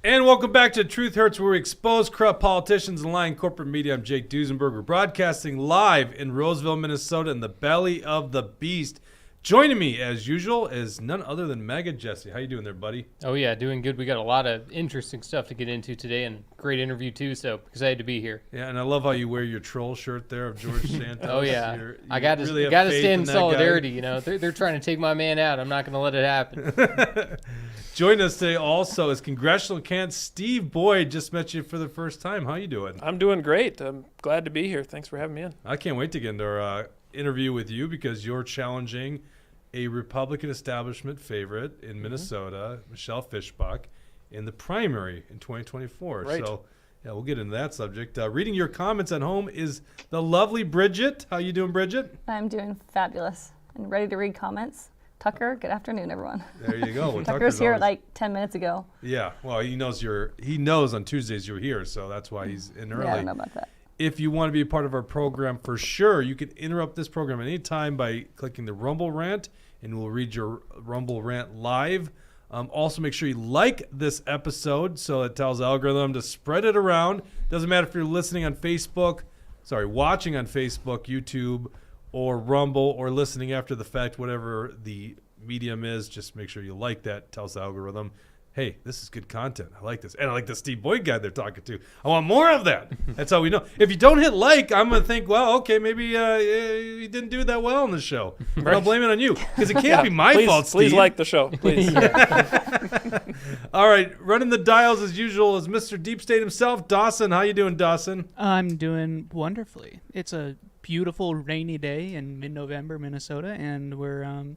And welcome back to Truth Hurts, where we expose corrupt politicians and lying corporate media. I'm Jake Duesenberg. We're broadcasting live in Roseville, Minnesota, in the belly of the beast. Joining me, as usual, is none other than Mega Jesse. How you doing there, buddy? Oh, yeah, doing good. We got a lot of interesting stuff to get into today, and great interview, too, so excited to be here. Yeah, and I love how you wear your troll shirt there of George Santos. Oh, yeah. I got to stand in solidarity, you know. They're trying to take my man out. I'm not going to let it happen. Joining us today also is congressional candidate Steve Boyd. Just met you for the first time. How you doing? I'm doing great. I'm glad to be here. Thanks for having me in. I can't wait to get into our interview with you because you're challenging a Republican establishment favorite in Minnesota, Michelle Fischbach, in the primary in 2024. Right. So, yeah, we'll get into that subject. Reading your comments at home is the lovely Bridget. How you doing, Bridget? I'm doing fabulous and ready to read comments. Tucker, good afternoon, everyone. There you go. Well, Tucker's here like 10 minutes ago. Yeah, well, he knows on Tuesdays you're here, so that's why he's in early. Yeah, I don't know about that. If you want to be a part of our program, for sure, you can interrupt this program anytime by clicking the Rumble Rant, and we'll read your Rumble Rant live. Also, make sure you like this episode so it tells the algorithm to spread it around. Doesn't matter if you're watching on Facebook, YouTube, or Rumble, or listening after the fact, whatever the medium is, just make sure you like that. Tells the algorithm, hey, this is good content. I like this. And I like the Steve Boyd guy they're talking to. I want more of that. That's how we know. If you don't hit like, I'm going to think, well, okay, maybe he didn't do that well on the show. But I'll blame it on you because it can't be my fault, Steve. Please like the show, please. All right, running the dials as usual is Mr. Deep State himself, Dawson. How you doing, Dawson? I'm doing wonderfully. It's a beautiful rainy day in mid-November, Minnesota, and we're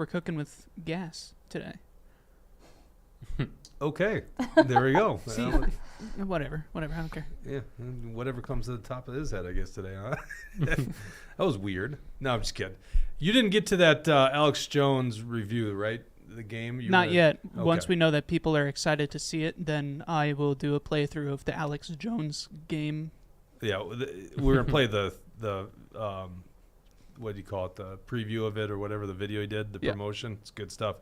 cooking with gas today. Okay, there we go. See, whatever, I don't care. Yeah, whatever comes to the top of his head, I guess, today, huh? That was weird. No, I'm just kidding. You didn't get to that Alex Jones review, right? The game? Not yet. Okay. Once we know that people are excited to see it, then I will do a playthrough of the Alex Jones game. Yeah, we're going to play the what do you call it, the preview of it or whatever, the video he did, the promotion. It's good stuff.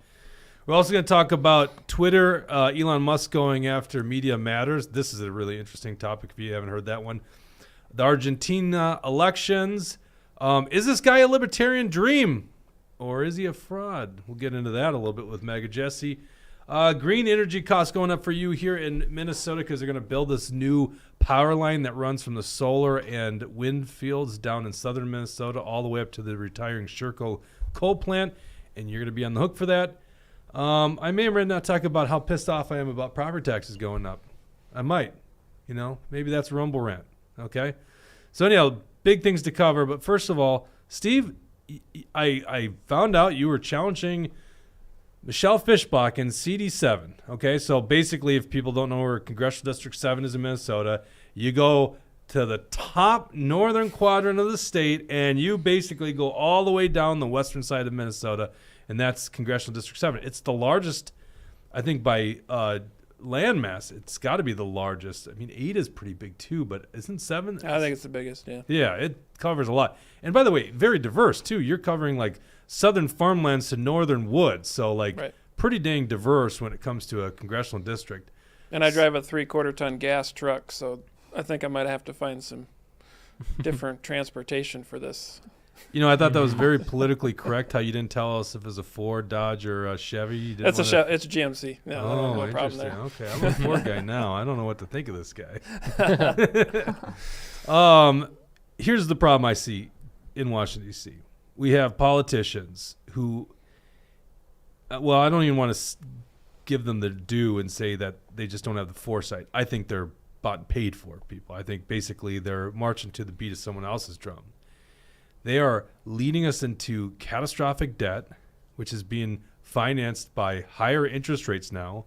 We're also going to talk about Twitter, Elon Musk going after Media Matters. This is a really interesting topic if you haven't heard that one. The Argentina elections. Is this guy a libertarian dream or is he a fraud? We'll get into that a little bit with Mega Jesse. Green energy costs going up for you here in Minnesota because they're going to build this new power line that runs from the solar and wind fields down in southern Minnesota all the way up to the retiring Sherco coal plant, and you're going to be on the hook for that. I may or may not talk about how pissed off I am about property taxes going up. I might. Maybe that's Rumble Rant. Okay? So anyhow, big things to cover. But first of all, Steve, I found out you were challenging Michelle Fischbach in CD7. Okay? So basically, if people don't know where Congressional District 7 is in Minnesota, you go to the top northern quadrant of the state, and you basically go all the way down the western side of Minnesota, and that's Congressional District 7. It's the largest, I think, by landmass. It's got to be the largest. I mean, 8 is pretty big, too, but isn't 7? I think it's the biggest, yeah. Yeah, it covers a lot. And by the way, very diverse, too. You're covering, like, southern farmlands to northern woods, so, like, pretty dang diverse when it comes to a congressional district. And I drive a 3/4-ton gas truck, so I think I might have to find some different transportation for this. I thought that was very politically correct how you didn't tell us if it was a Ford, Dodge, or a Chevy. It's a GMC. No, no problem there. Okay, I'm a Ford guy now. I don't know what to think of this guy. Here's the problem I see in Washington, D.C. We have politicians who, I don't even want to give them the due and say that they just don't have the foresight. I think they're bought and paid for people. I think basically they're marching to the beat of someone else's drum. They are leading us into catastrophic debt, which is being financed by higher interest rates now.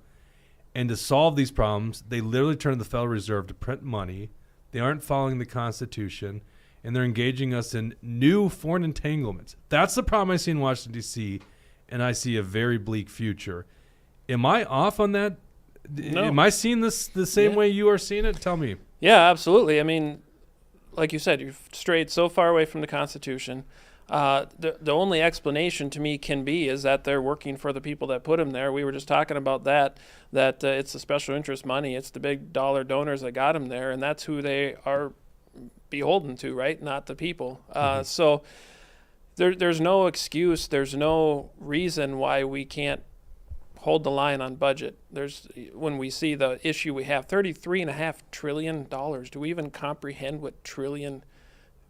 And to solve these problems, they literally turn to the Federal Reserve to print money. They aren't following the Constitution, and they're engaging us in new foreign entanglements. That's the problem I see in Washington, D.C., and I see a very bleak future. Am I off on that? No. Am I seeing this the same way you are seeing it? Tell me. Yeah, absolutely. I mean, like you said, you've strayed so far away from the Constitution. The only explanation to me can be is that they're working for the people that put them there. We were just talking about that it's the special interest money. It's the big dollar donors that got them there, and that's who they are beholden to, right? Not the people. So there's no excuse. There's no reason why we can't hold the line on budget. When we see the issue we have, $33.5 trillion. Do we even comprehend what trillion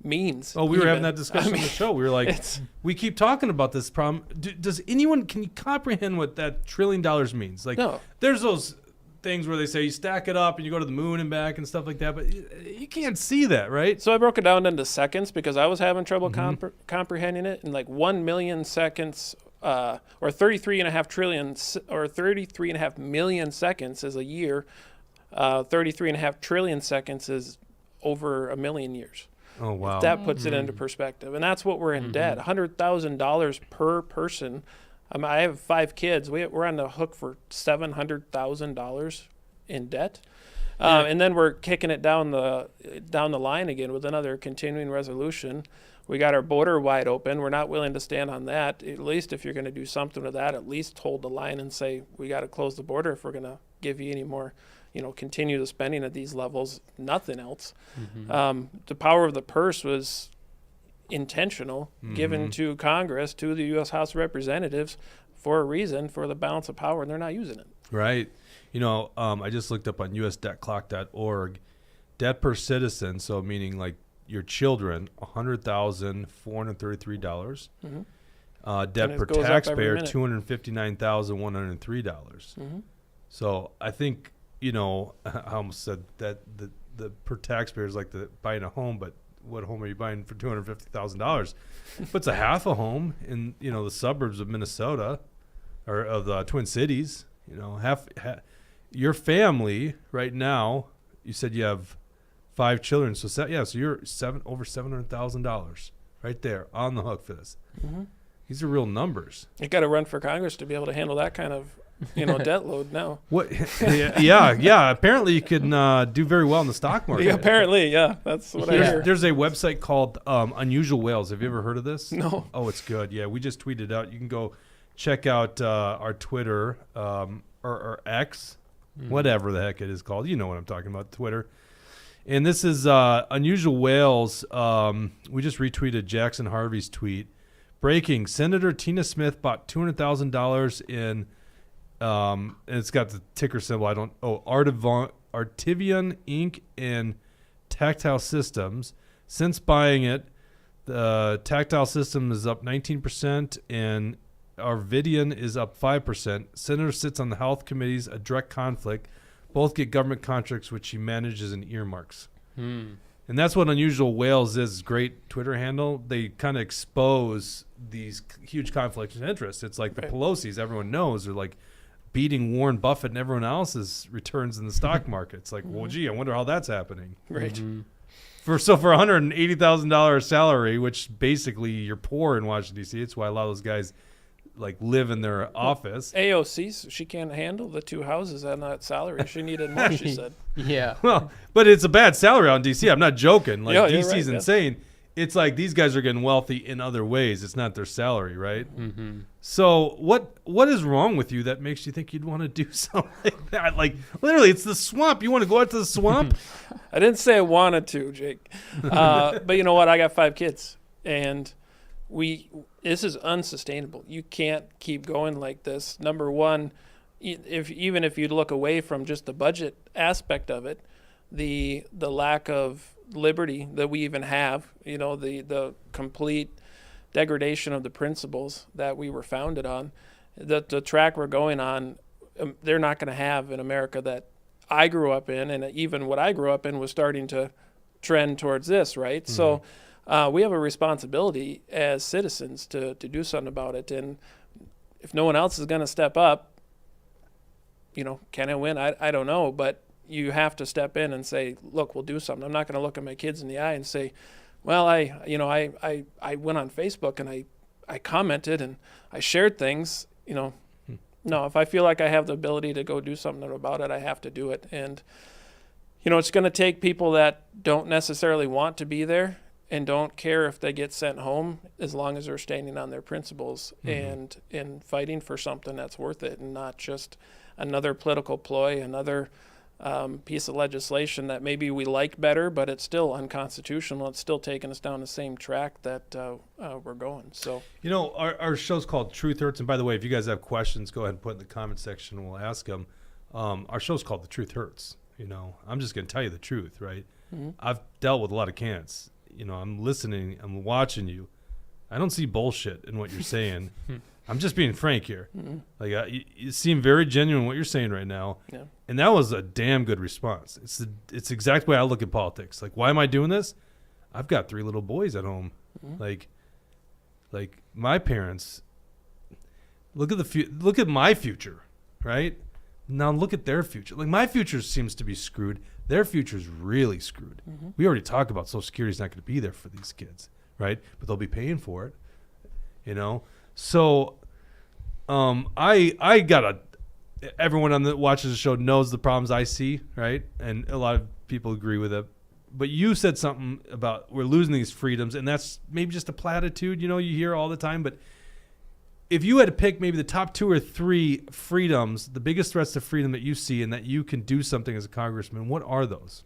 means? Oh, we were having that discussion on the show. We were like, we keep talking about this problem. Can you comprehend what that $1 trillion means? Like, no. There's those things where they say you stack it up and you go to the moon and back and stuff like that, but you can't see that, right? So I broke it down into seconds because I was having trouble comprehending it. In like 1 million seconds, or 33.5 trillion, or 33.5 million seconds is a year. 33.5 trillion seconds is over a million years. Oh, wow. That puts it into perspective. And that's what we're in debt, $100,000 per person. I have 5 kids. We're on the hook for $700,000 in debt. And then we're kicking it down the line again with another continuing resolution. We got our border wide open. We're not willing to stand on that. At least if you're going to do something with that, at least hold the line and say, we got to close the border if we're going to give you any more, continue the spending at these levels, nothing else. The power of the purse was intentional, given to Congress, to the U.S. House of Representatives for a reason, for the balance of power, and they're not using it. Right. I just looked up on usdebtclock.org, debt per citizen, so meaning like your children, $100,433. Debt per taxpayer, $259,103. So I think, I almost said that the per taxpayer is like buying a home, but what home are you buying for $250,000? But it's a half a home in, the suburbs of Minnesota or of the Twin Cities. Half your family right now, you said you have 5 children. So you're over $700,000 right there on the hook for this. These are real numbers. You got to run for Congress to be able to handle that kind of, debt load now. What? Yeah. Apparently, you can do very well in the stock market. Yeah, apparently, yeah. That's what I hear. There's a website called Unusual Whales. Have you ever heard of this? No. Oh, it's good. Yeah, we just tweeted out. You can go check out our Twitter or X, whatever the heck it is called. You know what I'm talking about, Twitter. And this is Unusual Whales. We just retweeted Jackson Harvey's tweet. Breaking: Senator Tina Smith bought $200,000 in, and it's got the ticker symbol. Artivion Inc. and Tactile Systems. Since buying it, the Tactile System is up 19%, and Arvidian is up 5%. Senator sits on the health committees, a direct conflict. Both get government contracts, which she manages and earmarks. And that's what Unusual Whales is. Great Twitter handle. They kind of expose these huge conflicts of interest. It's like the Pelosi's, everyone knows, are like beating Warren Buffett and everyone else's returns in the stock market. It's like, well, gee, I wonder how that's happening. Right. For $180,000 salary, which basically you're poor in Washington, D.C. It's why a lot of those guys live in their office. AOC, she can't handle the 2 houses on that salary. She needed more, she said. Yeah. Well, but it's a bad salary on D.C. I'm not joking. D.C.'s right, insane. Yeah. It's like these guys are getting wealthy in other ways. It's not their salary, right? So what is wrong with you that makes you think you'd want to do something like that? Like, literally, it's the swamp. You want to go out to the swamp? I didn't say I wanted to, Jake. But you know what? I got 5 kids, and this is unsustainable. You can't keep going like this. Number one, even if you look away from just the budget aspect of it, the lack of liberty that we even have, the complete degradation of the principles that we were founded on, the track we're going on, they're not going to have in America that I grew up in, and even what I grew up in was starting to trend towards this, right? So we have a responsibility as citizens to do something about it. And if no one else is going to step up, can I win? I don't know. But you have to step in and say, look, we'll do something. I'm not going to look at my kids in the eye and say, well, I went on Facebook and I commented and I shared things, No, if I feel like I have the ability to go do something about it, I have to do it. And, it's going to take people that don't necessarily want to be there and don't care if they get sent home as long as they're standing on their principles and fighting for something that's worth it, and not just another political ploy, another piece of legislation that maybe we like better, but it's still unconstitutional. It's still taking us down the same track that we're going. So, our show's called Truth Hurts. And by the way, if you guys have questions, go ahead and put in the comment section and we'll ask them. Our show's called The Truth Hurts. I'm just going to tell you the truth, right? Mm-hmm. I've dealt with a lot of candidates. I'm listening, I'm watching you. I don't see bullshit in what you're saying. I'm just being frank here. Mm-hmm. Like you seem very genuine what you're saying right now. Yeah. And that was a damn good response. It's exactly the way I look at politics. Like, why am I doing this? I've got 3 little boys at home. Mm-hmm. Like my parents. Look at my future, right? Now look at their future. Like, my future seems to be screwed. Their future's really screwed. Mm-hmm. We already talked about Social Security's not going to be there for these kids, right? But they'll be paying for it, So, I gotta. Everyone that watches the show knows the problems I see, right? And a lot of people agree with it. But you said something about we're losing these freedoms, and that's maybe just a platitude, you hear all the time. But if you had to pick maybe the top 2 or 3 freedoms, the biggest threats to freedom that you see and that you can do something as a congressman, what are those?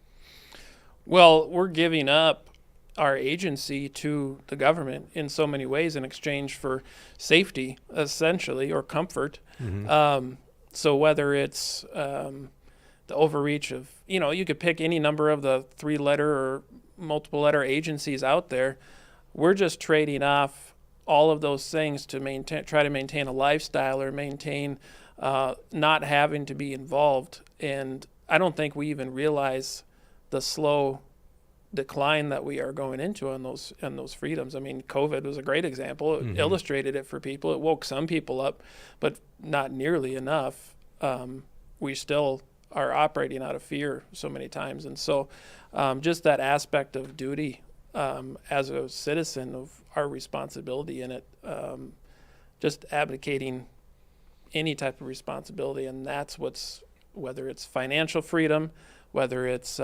Well, we're giving up our agency to the government in so many ways in exchange for safety, essentially, or comfort. Mm-hmm. So whether it's the overreach of, you could pick any number of the 3-letter or multiple-letter agencies out there. We're just trading off all of those things to try to maintain a lifestyle or maintain not having to be involved. And I don't think we even realize the slow decline that we are going into on those freedoms. I mean, COVID was a great example. It illustrated it for people. It woke some people up, but not nearly enough. We still are operating out of fear so many times. And so just that aspect of duty as a citizen, of our responsibility in it, just abdicating any type of responsibility. And that's whether it's financial freedom, whether it's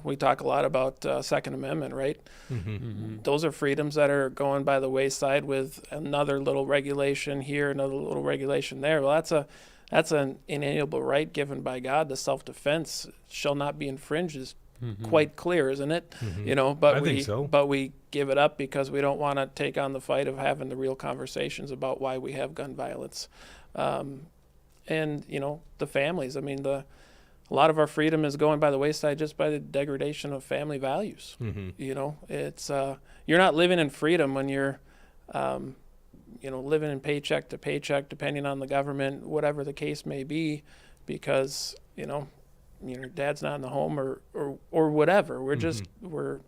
we talk a lot about Second Amendment, right? Mm-hmm. Mm-hmm. Those are freedoms that are going by the wayside with another little regulation here, another little regulation there. Well, that's an inalienable right given by God. The self-defense shall not be infringed is quite clear, isn't it? Mm-hmm. But I think so. But we give it up because we don't want to take on the fight of having the real conversations about why we have gun violence, and the families. I mean, a lot of our freedom is going by the wayside just by the degradation of family values. Mm-hmm. It's you're not living in freedom when you're, living in paycheck to paycheck, depending on the government, whatever the case may be, because your dad's not in the home or whatever. We're just we're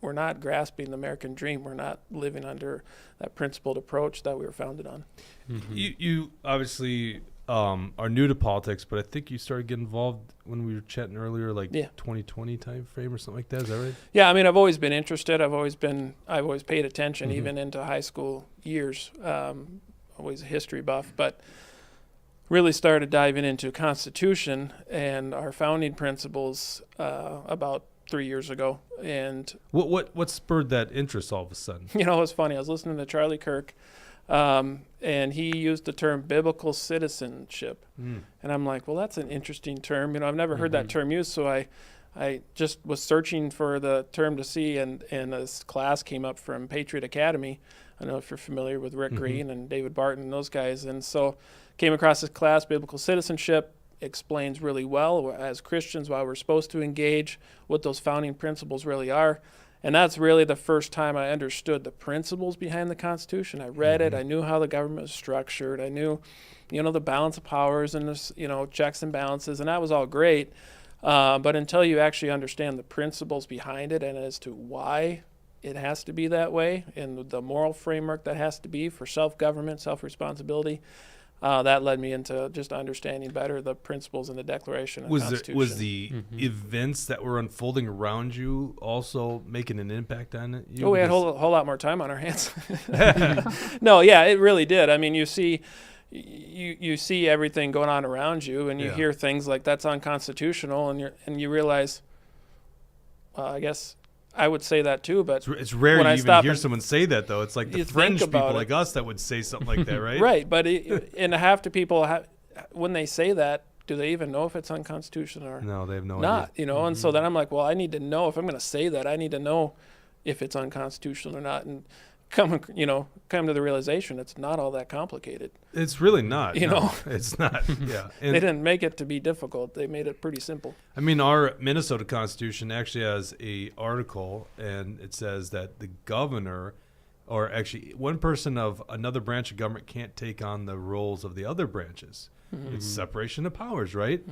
not grasping the American dream. We're not living under that principled approach that we were founded on. Mm-hmm. You obviously are new to politics, but I think you started getting involved when we were chatting earlier, 2020 time frame or something like that. Is that right? Yeah, I mean, I've always been interested. I've always paid attention, even into high school years. Always a history buff, but really started diving into Constitution and our founding principles about 3 years ago. And what spurred that interest all of a sudden? It was funny. I was listening to Charlie Kirk. And he used the term biblical citizenship. And I'm like, well, that's an interesting term. I've never heard that term used. So I just was searching for the term to see, and this class came up from Patriot Academy. I don't know if you're familiar with Rick Green and David Barton and those guys. And so came across this class, biblical citizenship, explains really well as Christians why we're supposed to engage, what those founding principles really are. And that's really the first time I understood the principles behind the Constitution. I read it. I knew how the government was structured. I knew, the balance of powers and this, checks and balances, and that was all great. But until you actually understand the principles behind it and as to why it has to be that way and the moral framework that has to be for self-government, self-responsibility, that led me into just understanding better the principles in the Declaration and Constitution. Was the events that were unfolding around you also making an impact on it? We had a whole lot more time on our hands. No, yeah, it really did. I mean, you see everything going on around you, and you hear things like that's unconstitutional, and you realize, I guess I would say that too, but it's rare when you I even stop hear and- someone say that, though. It's like the You fringe think people about like us that would say something like that, right? right. But and half the people, when they say that, do they even know if it's unconstitutional or No, they have no not? idea. You know, and so then I'm like, well, I need to know if I'm going to say that. I need to know if it's unconstitutional or not, and come to the realization it's not all that complicated. It's really not. You no, know? it's not. Yeah. They And, didn't make it to be difficult. They made it pretty simple. I mean, our Minnesota Constitution actually has a article, and it says that the governor, or actually one person of another branch of government, can't take on the roles of the other branches. It's separation of powers, right?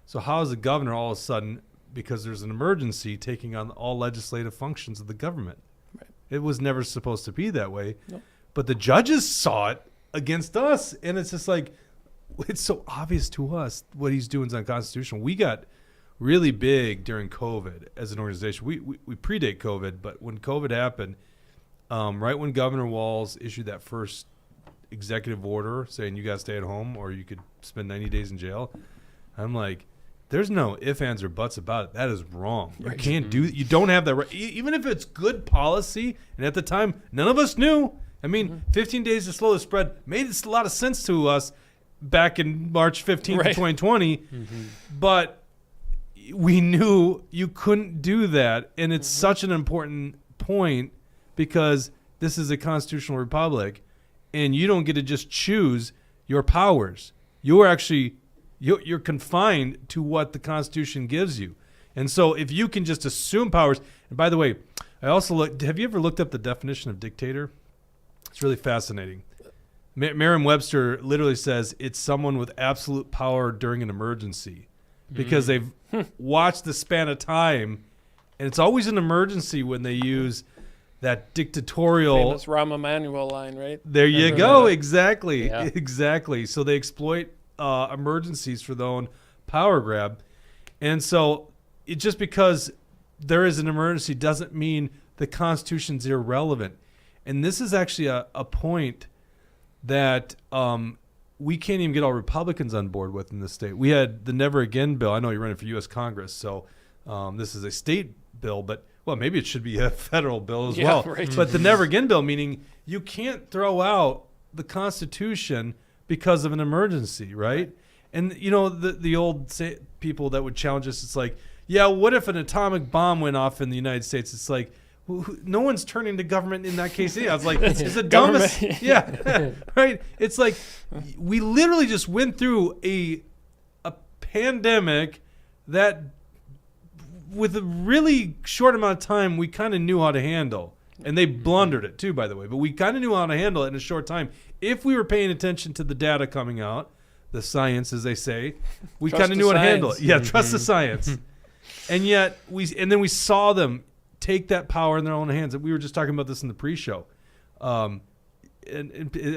So how is the governor all of a sudden, because there's an emergency, taking on all legislative functions of the government? Right. It was never supposed to be that way. Nope. But the judges saw it against us, and it's just like, it's so obvious to us what he's doing is unconstitutional. We got really big during COVID as an organization. We predate COVID, but when COVID happened, right when Governor Walz issued that first executive order saying you got to stay at home or you could spend 90 days in jail, I'm like, there's no ifs, ands, or buts about it. That is wrong. You can't do that. You don't have that right. Even if it's good policy, and at the time, none of us knew. I mean, 15 days to slow the spread made a lot of sense to us back in March 15th of 2020, but we knew you couldn't do that, and it's such an important point because this is a constitutional republic, and you don't get to just choose your powers. You're actually you're confined to what the Constitution gives you. And so if you can just assume powers, and by the way, I also have you ever looked up the definition of dictator? It's really fascinating. Merriam-Webster literally says it's someone with absolute power during an emergency because they've watched the span of time, and it's always an emergency when they use that dictatorial. Famous Rahm Emanuel line, right? There you Remember go. that? Exactly. Yeah. Exactly. So they exploit emergencies for their own power grab. And so it just because there is an emergency doesn't mean the Constitution's irrelevant. And this is actually a point that we can't even get all Republicans on board with in this state. We had the Never Again bill. I know you're running for U.S. Congress, so this is a state bill, but well, maybe it should be a federal bill as well. Right. But the Never Again bill, meaning you can't throw out the Constitution because of an emergency, right? And you know the old people that would challenge us. It's like, yeah, what if an atomic bomb went off in the United States? It's like, no one's turning to government in that case. Yeah, it's like it's the dumbest. Yeah, right. It's like we literally just went through a pandemic that, with a really short amount of time, we kind of knew how to handle. And they blundered it too, by the way. But we kind of knew how to handle it in a short time. If we were paying attention to the data coming out, the science, as they say, we kind of knew how to handle it. Yeah, trust the science. And yet, then we saw them take that power in their own hands. We were just talking about this in the pre-show. And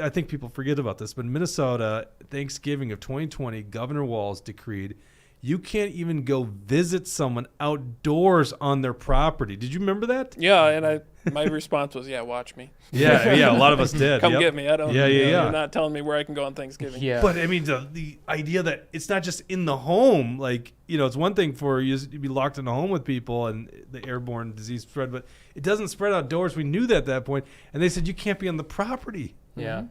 I think people forget about this. But in Minnesota, Thanksgiving of 2020, Governor Walz decreed you can't even go visit someone outdoors on their property. Did you remember that? Yeah, and my response was, yeah, watch me. Yeah, a lot of us did. Come get me. I don't. Yeah. You're not telling me where I can go on Thanksgiving. Yeah. But I mean, the idea that it's not just in the home, like, you know, it's one thing for you to be locked in a home with people and the airborne disease spread, but it doesn't spread outdoors. We knew that at that point, and they said you can't be on the property. Yeah.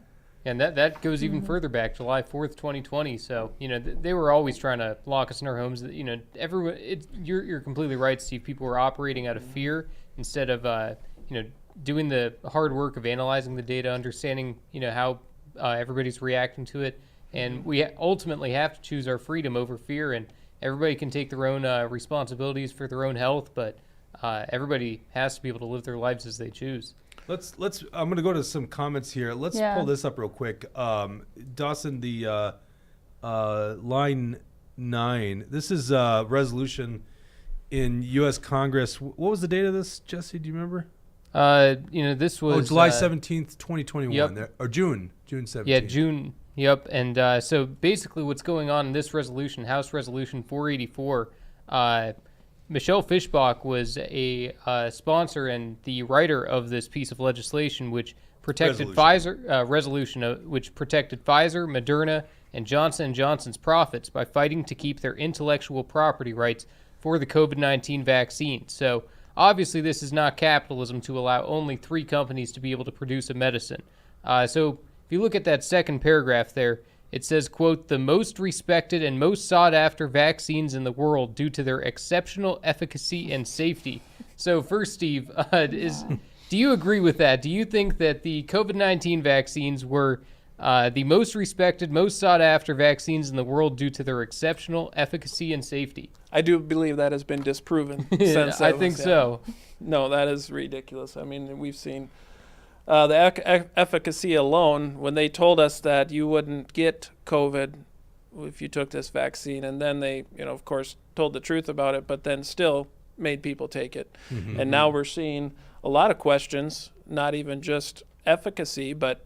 And that goes even further back, July 4th, 2020. So, you know, they were always trying to lock us in our homes. You know, everyone, you're completely right, Steve. People were operating out of fear instead of, you know, doing the hard work of analyzing the data, understanding, you know, how everybody's reacting to it. And we ultimately have to choose our freedom over fear. And everybody can take their own responsibilities for their own health, but everybody has to be able to live their lives as they choose. Let's. I'm going to go to some comments here. Let's pull this up real quick. Dawson, the line 9. This is a resolution in U.S. Congress. What was the date of this, Jesse? Do you remember? You know, this was July 17th, 2021. Yep. Or June 17th. Yeah, June. Yep. And so basically, what's going on in this resolution, House Resolution 484. Michelle Fischbach was a sponsor and the writer of this piece of legislation, which protected which protected Pfizer, Moderna, and Johnson & Johnson's profits by fighting to keep their intellectual property rights for the COVID-19 vaccine. So obviously this is not capitalism to allow only 3 companies to be able to produce a medicine. So if you look at that second paragraph there, it says, quote, the most respected and most sought after vaccines in the world due to their exceptional efficacy and safety. So first, Steve, do you agree with that? Do you think that the COVID-19 vaccines were the most respected, most sought after vaccines in the world due to their exceptional efficacy and safety? I do believe that has been disproven since I think so. No, that is ridiculous. I mean, we've seen the efficacy alone, when they told us that you wouldn't get COVID if you took this vaccine, and then they, of course, told the truth about it, but then still made people take it. Mm-hmm. And now we're seeing a lot of questions, not even just efficacy, but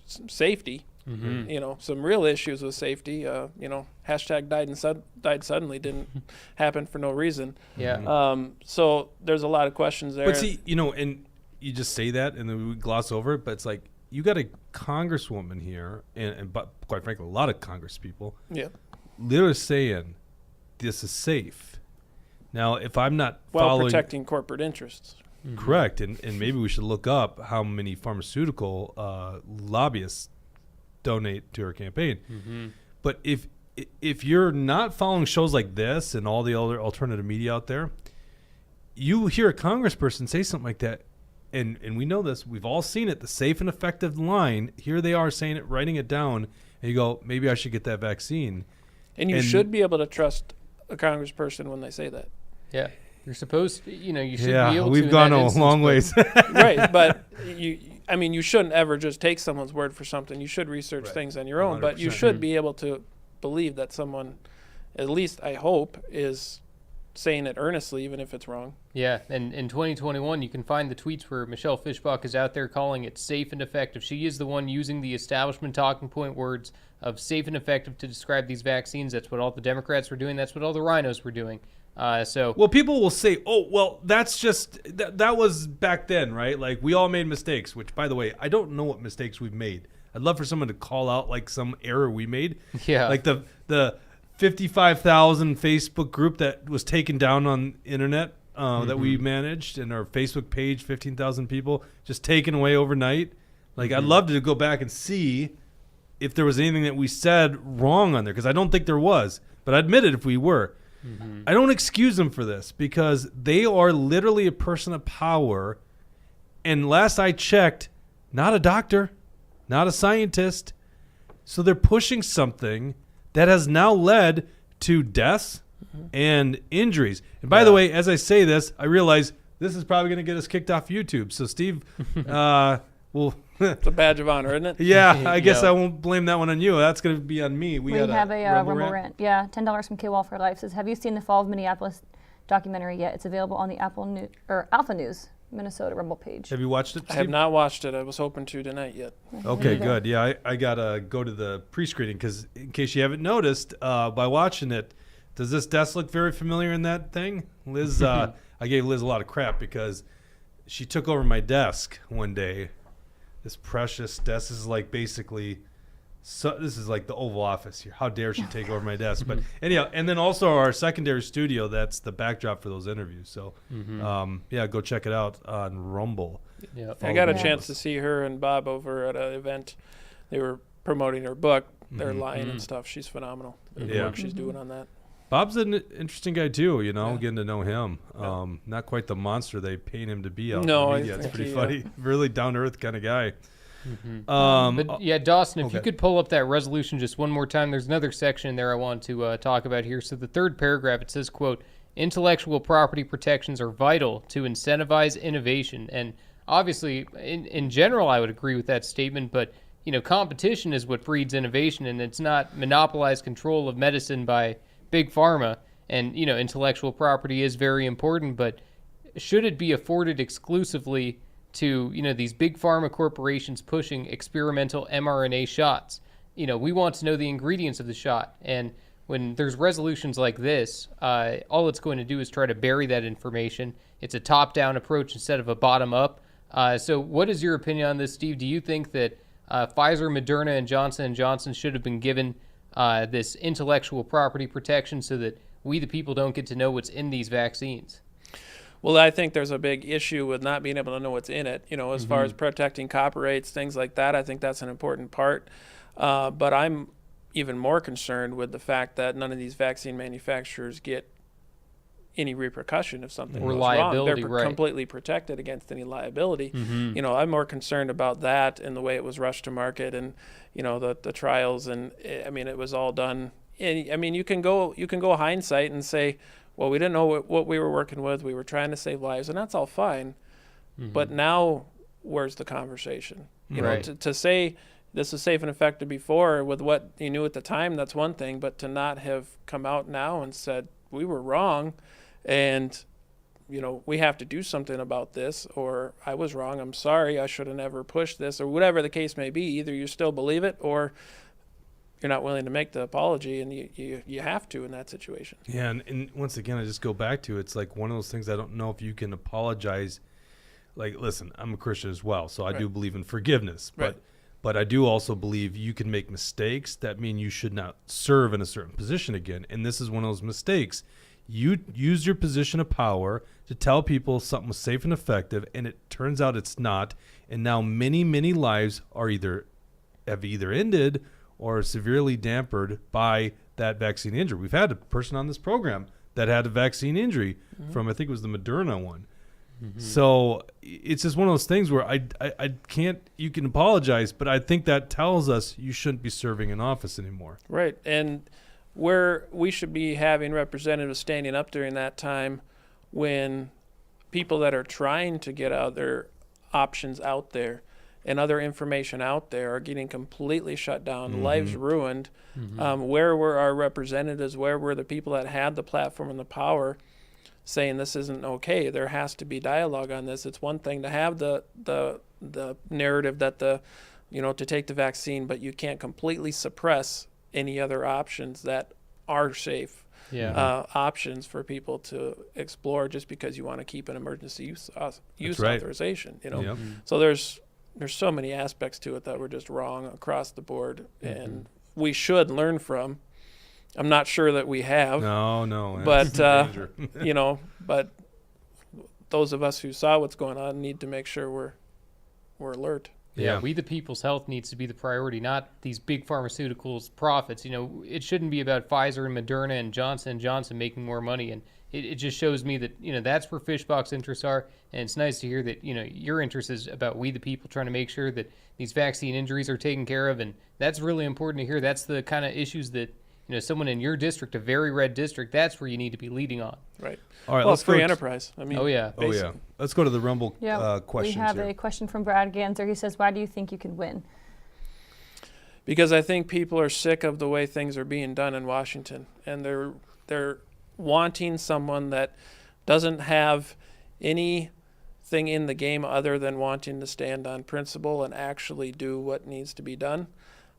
safety. Mm-hmm. Some real issues with safety. Hashtag died suddenly didn't happen for no reason. Yeah. So there's a lot of questions there. But see, and you just say that and then we gloss over it, but it's like you got a congresswoman here, but quite frankly, a lot of Congress people, literally saying this is safe. Now, if I'm not while protecting corporate interests, correct, and maybe we should look up how many pharmaceutical lobbyists donate to her campaign. Mm-hmm. But if you're not following shows like this and all the other alternative media out there, you hear a congressperson say something like that. And we know this. We've all seen it. The safe and effective line. Here they are saying it, writing it down. And you go, maybe I should get that vaccine. And you should be able to trust a congressperson when they say that. Yeah. You're supposed to, you should be Yeah, able to. we've gone a long ways. Right. But you shouldn't ever just take someone's word for something. You should research things on your own. 100%. But you should be able to believe that someone, at least I hope, is saying it earnestly, even if it's wrong. Yeah, and in 2021, you can find the tweets where Michelle Fischbach is out there calling it safe and effective. She is the one using the establishment talking point words of safe and effective to describe these vaccines. That's what all the Democrats were doing. That's what all the RINOs were doing. Well, people will say, oh, well, that's just, that was back then, right? Like, we all made mistakes, which, by the way, I don't know what mistakes we've made. I'd love for someone to call out, like, some error we made. Yeah. Like the 55,000 Facebook group that was taken down on internet that we managed, and our Facebook page, 15,000 people, just taken away overnight. Like, I'd love to go back and see if there was anything that we said wrong on there, because I don't think there was. But I admit it if we were. I don't excuse them for this, because they are literally a person of power. And last I checked, not a doctor, not a scientist. So they're pushing something that has now led to deaths and injuries. And by the way, as I say this, I realize this is probably going to get us kicked off YouTube. So Steve, well, it's a badge of honor, isn't it? Yeah, I guess I won't blame that one on you. That's going to be on me. We have a Rumble Rant. Yeah, $10 from K-Wall for Life says, have you seen the Fall of Minneapolis documentary yet? It's available on the Alpha News Minnesota Rumble page. Have you watched it, Steve? I have not watched it. I was hoping to tonight yet. Okay, good. Yeah, I got to go to the pre-screening, because in case you haven't noticed, by watching it, does this desk look very familiar in that thing? Liz, I gave Liz a lot of crap because she took over my desk one day. This precious desk is like basically, this is like the Oval Office here. How dare she take over my desk? But anyhow, and then also our secondary studio, that's the backdrop for those interviews. So, yeah, go check it out on Rumble. Yeah, I got a chance to see her and Bob over at an event. They were promoting her book, their line and stuff. She's phenomenal. The work she's doing on that. Bob's an interesting guy too, getting to know him. Not quite the monster they paint him to be out in the media. It's pretty funny. Really down-to-earth kind of guy. But yeah, Dawson, if you could pull up that resolution just one more time. There's another section there I want to talk about here. So the third paragraph, it says, quote, intellectual property protections are vital to incentivize innovation. And obviously, in general, I would agree with that statement, but competition is what breeds innovation, and it's not monopolized control of medicine by big pharma. And intellectual property is very important, but should it be afforded exclusively to these big pharma corporations pushing experimental mRNA shots? We want to know the ingredients of the shot, and when there's resolutions like this, all it's going to do is try to bury that information. It's a top-down approach instead of a bottom-up. So what is your opinion on this, Steve? Do you think that Pfizer, Moderna, and Johnson & Johnson should have been given this intellectual property protection so that we, the people, don't get to know what's in these vaccines? Well, I think there's a big issue with not being able to know what's in it. As far as protecting copyrights, things like that. I think that's an important part. But I'm even more concerned with the fact that none of these vaccine manufacturers get any repercussion if something or goes liability, wrong. They're right. completely protected against any liability. I'm more concerned about that and the way it was rushed to market, and the trials, and I mean it was all done. And I mean you can go hindsight and say, well, we didn't know what we were working with. We were trying to save lives, and that's all fine. But now, where's the conversation? Right. To say this is safe and effective before with what you knew at the time, that's one thing. But to not have come out now and said we were wrong, and we have to do something about this, or I was wrong, I'm sorry, I should have never pushed this, or whatever the case may be. Either you still believe it, or you're not willing to make the apology, and you have to in that situation. Yeah, and once again, I just go back to it's like one of those things. I don't know if you can apologize. Like, listen, I'm a Christian as well, so I do believe in forgiveness. But I do also believe you can make mistakes that mean you should not serve in a certain position again. And this is one of those mistakes. You use your position of power to tell people something was safe and effective, and it turns out it's not. And now many, many lives have either ended or severely dampened by that vaccine injury. We've had a person on this program that had a vaccine injury from, I think it was the Moderna one. So it's just one of those things where I can't, you can apologize, but I think that tells us you shouldn't be serving in office anymore. Right. And where we should be having representatives standing up during that time when people that are trying to get other options out there and other information out there are getting completely shut down, lives ruined. Where were our representatives? Where were the people that had the platform and the power saying this isn't okay? There has to be dialogue on this. It's one thing to have the narrative that to take the vaccine, but you can't completely suppress any other options that are safe. Options for people to explore just because you want to keep an emergency use authorization. So there's so many aspects to it that were just wrong across the board, and we should learn from. I'm not sure that we have. No. But but those of us who saw what's going on need to make sure we're alert. Yeah, we the people's health needs to be the priority, not these big pharmaceuticals profits. It shouldn't be about Pfizer and Moderna and Johnson & Johnson making more money. And it just shows me that, that's where Fischbach's interests are. And it's nice to hear that, your interest is about we the people trying to make sure that these vaccine injuries are taken care of. And that's really important to hear. That's the kind of issues that, someone in your district, a very red district, that's where you need to be leading on. Right. All right, well, let's free go enterprise. I mean, Oh, let's go to the Rumble questions we have here. a question from Brad Ganser. He says, why do you think you can win? Because I think people are sick of the way things are being done in Washington, and they're wanting someone that doesn't have anything in the game other than wanting to stand on principle and actually do what needs to be done.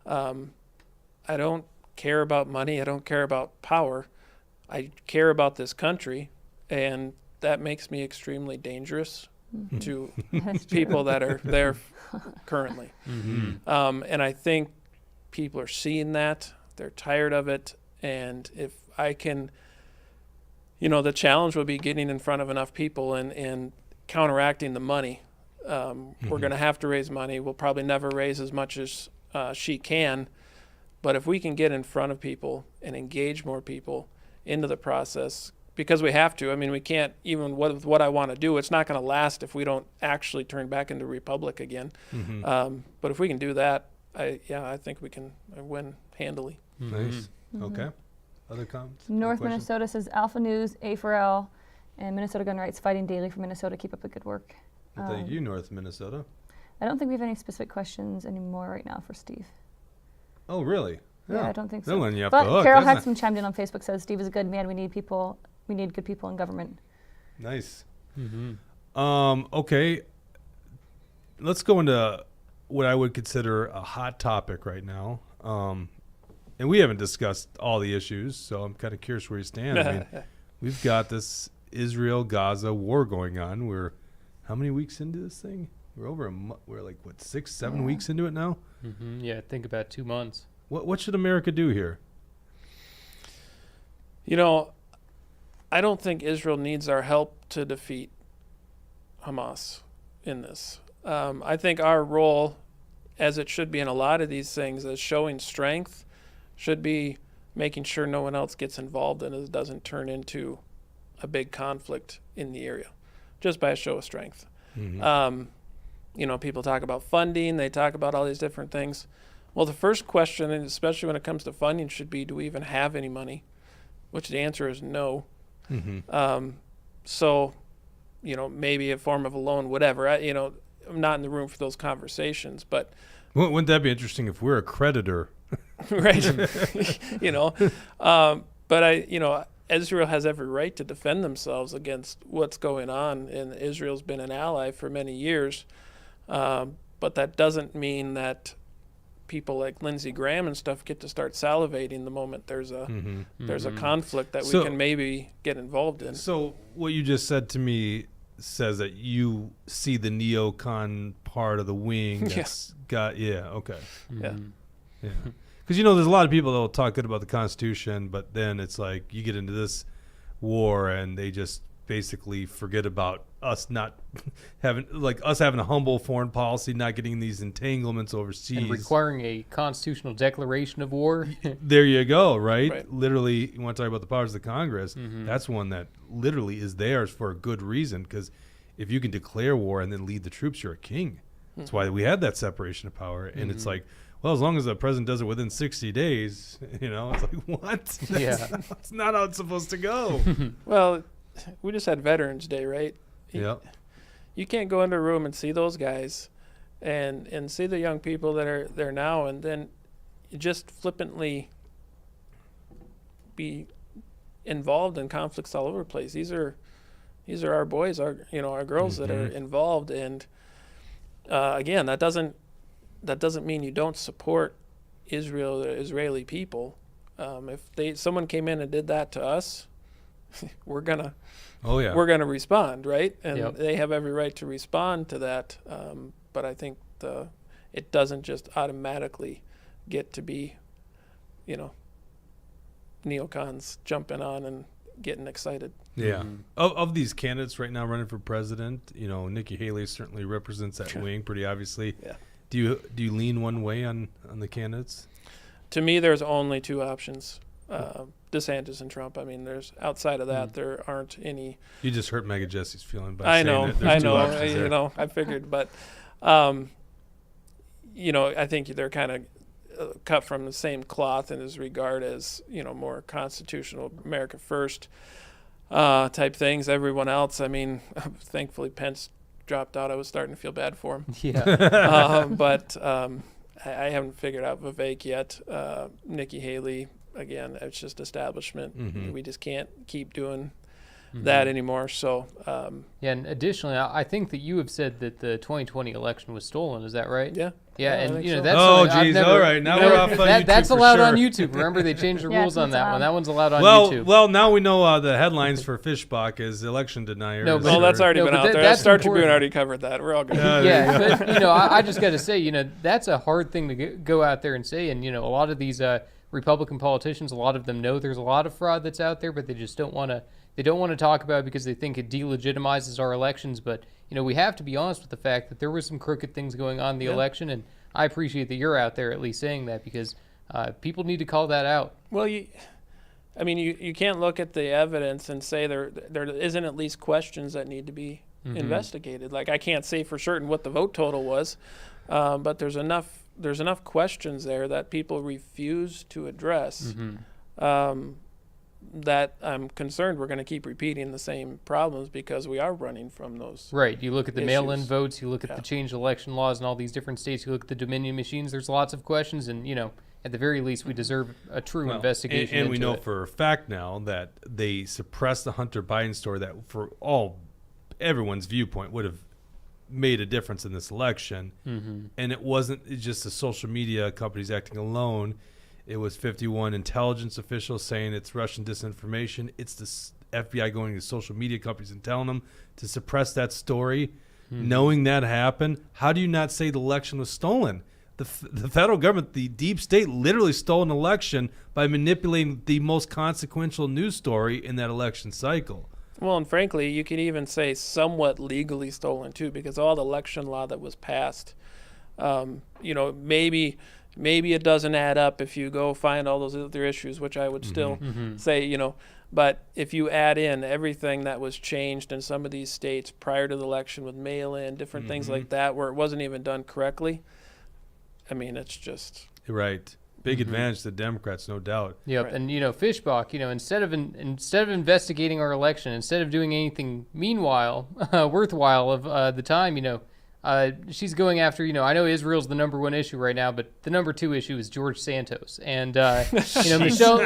I don't care about money. I don't care about power. I care about this country, and that makes me extremely dangerous to people that are there currently. And I think people are seeing that. They're tired of it. And if I can, the challenge will be getting in front of enough people and counteracting the money. We're going to have to raise money. We'll probably never raise as much as she can. But if we can get in front of people and engage more people into the process, because we have to. I mean, we can't, even with what I want to do, it's not going to last if we don't actually turn back into a republic again. But if we can do that, I think we can win handily. Nice. Okay. Other comments? North Other questions? Minnesota says Alpha News, A4L, and Minnesota Gun Rights fighting daily for Minnesota. Keep up the good work. Well, thank you, North Minnesota. I don't think we have any specific questions anymore right now for Steve. Oh, really? Yeah, I don't think so. They're letting you off But the hook, Carol isn't Hexum chimed in on Facebook, says Steve is a good man. We need people. We need good people in government. Nice. Okay. Let's go into what I would consider a hot topic right now. And we haven't discussed all the issues, so I'm kind of curious where you stand. I mean, we've got this Israel-Gaza war going on. We're how many weeks into this thing? We're over we're like, 6, 7 weeks into it now? Yeah, I think about 2 months. What should America do here? I don't think Israel needs our help to defeat Hamas in this. I think our role, as it should be in a lot of these things, as showing strength, should be making sure no one else gets involved and it doesn't turn into a big conflict in the area, just by a show of strength. People talk about funding, they talk about all these different things. Well, the first question, and especially when it comes to funding, should be, do we even have any money? Which the answer is no. So, maybe a form of a loan, whatever. I'm not in the room for those conversations, but Wouldn't that be interesting if we're a creditor? right. But Israel has every right to defend themselves against what's going on, and Israel's been an ally for many years. But that doesn't mean that people like Lindsey Graham and stuff get to start salivating the moment there's a conflict that we can maybe get involved in. So what you just said to me says that you see the neocon part of the wing that's okay. Yeah. Because there's a lot of people that will talk good about the Constitution, but then it's like you get into this war and they just basically forget about us not having a humble foreign policy, not getting these entanglements overseas, and requiring a constitutional declaration of war. There you go, right? Literally, you want to talk about the powers of the Congress? That's one that literally is theirs for a good reason, because if you can declare war and then lead the troops, you're a king. That's why we had that separation of power, and it's like, well, as long as the president does it within 60 days, it's like, what? That's not how it's supposed to go. Well, we just had Veterans Day, right? Yeah. You can't go into a room and see those guys and see the young people that are there now and then just flippantly be involved in conflicts all over the place. These are our boys, our girls that are involved, and again, that doesn't mean you don't support Israel, the Israeli people. If someone came in and did that to us, we're gonna respond, right? And they have every right to respond to that. But I think it doesn't just automatically get to be, neocons jumping on and getting excited. Yeah. Of these candidates right now running for president, Nikki Haley certainly represents that wing pretty obviously. Yeah. Do you lean one way on the candidates? To me, there's only two options. DeSantis and Trump. I mean, there's outside of that, there aren't any. You just hurt Mega Jesse's feeling by I saying know, that there's two options there. I figured, but I think they're kind of cut from the same cloth in as regard as more constitutional America First type things. Everyone else, I mean, thankfully Pence dropped out. I was starting to feel bad for him. But I haven't figured out Vivek yet. Nikki Haley. Again, it's just establishment. We just can't keep doing that anymore. So, and additionally, I think that you have said that the 2020 election was stolen. Is that right? Yeah. Yeah, and so. that's all right. Now never, we're off on YouTube. That's for allowed sure. on YouTube. Remember, they changed the rules on that one. That one's allowed on YouTube. Well, now we know the headlines for Fischbach is election denier. No, well, that's already been out there. That's Star important. Tribune already covered that. We're all good. Yeah, but I just got to say, that's a hard thing to go out there and say, and a lot of these Republican politicians, a lot of them know there's a lot of fraud that's out there, but they just don't want to. They don't want to talk about it because they think it delegitimizes our elections. But we have to be honest with the fact that there was some crooked things going on in the election, and I appreciate that you're out there at least saying that, because people need to call that out. Well, you can't look at the evidence and say there isn't at least questions that need to be investigated. Like, I can't say for certain what the vote total was, but there's enough questions there that people refuse to address. That I'm concerned we're going to keep repeating the same problems because we are running from those. Right. You look at the issues. mail-in votes, you look at the changed election laws in all these different states, you look at the Dominion machines, there's lots of questions, and, at the very least, we deserve a true investigation. And we know it. for a fact now that they suppressed the Hunter Biden story that, for everyone's viewpoint, would have made a difference in this election. And it wasn't just the social media companies acting alone. It was 51 intelligence officials saying it's Russian disinformation. It's the FBI going to social media companies and telling them to suppress that story. Knowing that happened, how do you not say the election was stolen? The federal government, the deep state, literally stole an election by manipulating the most consequential news story in that election cycle. Well, and frankly, you could even say somewhat legally stolen too, because all the election law that was passed, maybe it doesn't add up if you go find all those other issues, which I would still say, but if you add in everything that was changed in some of these states prior to the election with mail-in, different things like that, where it wasn't even done correctly, I mean, it's just Right. Big advantage to the Democrats, no doubt. Yep, Right. and Fischbach, instead of investigating our election, instead of doing anything meanwhile worthwhile of the time, she's going after. I know Israel's the number one issue right now, but the number two issue is George Santos, and Michelle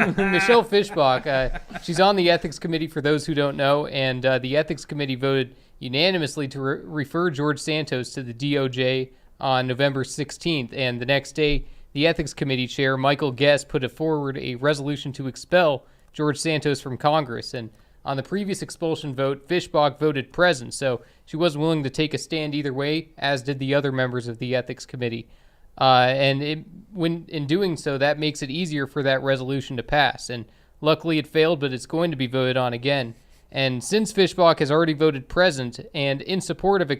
Fischbach. She's on the ethics committee for those who don't know, and the ethics committee voted unanimously to refer George Santos to the DOJ on November 16th, and the next day, the Ethics Committee Chair, Michael Guest, put forward a resolution to expel George Santos from Congress. And on the previous expulsion vote, Fischbach voted present, so she wasn't willing to take a stand either way, as did the other members of the Ethics Committee. When in doing so, that makes it easier for that resolution to pass. And luckily it failed, but it's going to be voted on again. And since Fischbach has already voted present and in support of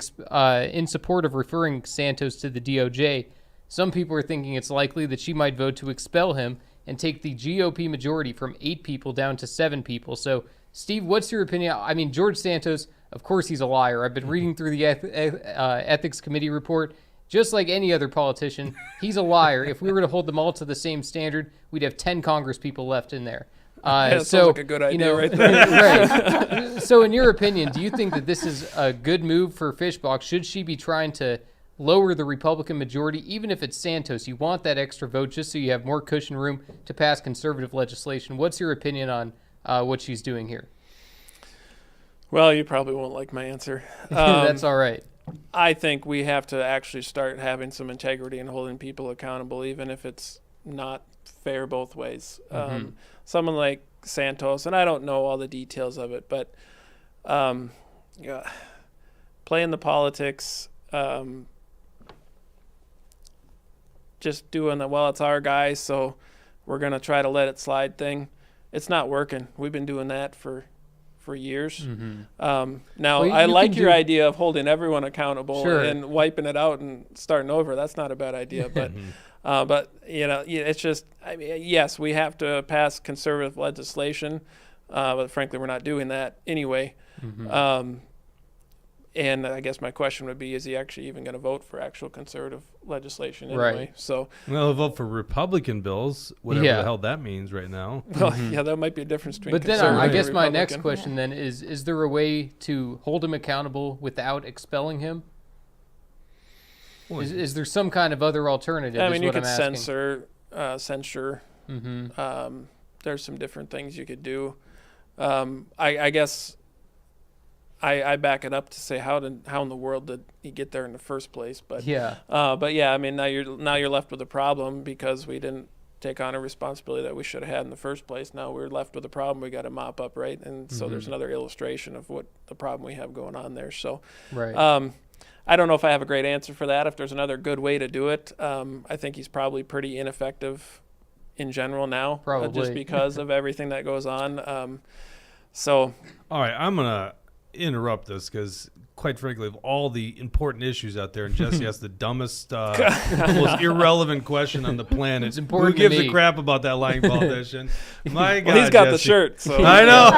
referring Santos to the DOJ, some people are thinking it's likely that she might vote to expel him and take the GOP majority from 8 people down to 7 people. So, Steve, what's your opinion? I mean, George Santos, of course he's a liar. I've been reading through the Ethics Committee report. Just like any other politician, he's a liar. If we were to hold them all to the same standard, we'd have 10 Congress people left in there. that sounds like a good idea right there. Right. So in your opinion, do you think that this is a good move for Fischbach? Should she be trying to lower the Republican majority, even if it's Santos? You want that extra vote just so you have more cushion room to pass conservative legislation. What's your opinion on what she's doing here? Well, you probably won't like my answer. That's all right. I think we have to actually start having some integrity and holding people accountable, even if it's not fair both ways. Someone like Santos, and I don't know all the details of it, but playing the politics, just doing the, well, it's our guy, so we're going to try to let it slide thing. It's not working. We've been doing that for years. Now, Well, I you like can your do- idea of holding everyone accountable Sure. and wiping it out and starting over. That's not a bad idea, but it's just, I mean, yes, we have to pass conservative legislation, but frankly, we're not doing that anyway. And I guess my question would be, is he actually even going to vote for actual conservative legislation anyway? Right. So, Well, vote for Republican bills, whatever Yeah. the hell that means right now. well, yeah, that might be a difference between But then conservative I and guess my next Republican. question then is there a way to hold him accountable without expelling him? Well, Is there some kind of other alternative? I is mean, you what could I'm asking. censure. Mm-hmm. There's some different things you could do. I guess I back it up to say how in the world did he get there in the first place? But Yeah. I mean, now you're left with a problem because we didn't take on a responsibility that we should have had in the first place. Now we're left with a problem we got to mop up, right? And so there's another illustration of what the problem we have going on there. So Right. I don't know if I have a great answer for that. If there's another good way to do it, I think he's probably pretty ineffective in general now, Probably. just because of everything that goes on. So All right, I'm going to interrupt this because, quite frankly, of all the important issues out there, and Jesse asked the dumbest, most irrelevant question on the planet. It's important Who gives to a me. crap about that lying politician? My God, well, he's got the Jesse. shirt. So I know.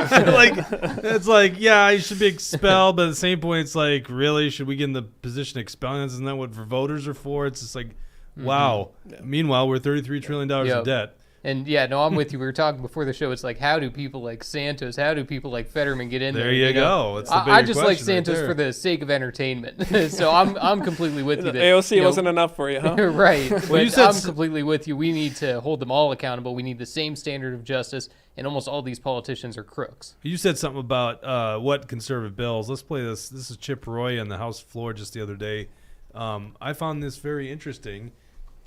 It's like, yeah, I should be expelled, but at the same point, it's like, really, should we get in the position of expelling? Isn't that what voters are for? It's just like, wow. Yeah. Meanwhile, we're $33 trillion in Yep. debt. And yeah, no, I'm with you. We were talking before the show. It's like, how do people like Santos, how do people like Fetterman get in there? There you go. It's the I bigger just like question right Santos there. for the sake of entertainment. So I'm completely with you. the That, AOC wasn't enough for you, huh? right. Well, But you said I'm completely with you. We need to hold them all accountable. We need the same standard of justice, and almost all these politicians are crooks. You said something about what conservative bills. Let's play this. This is Chip Roy on the House floor just the other day. I found this very interesting,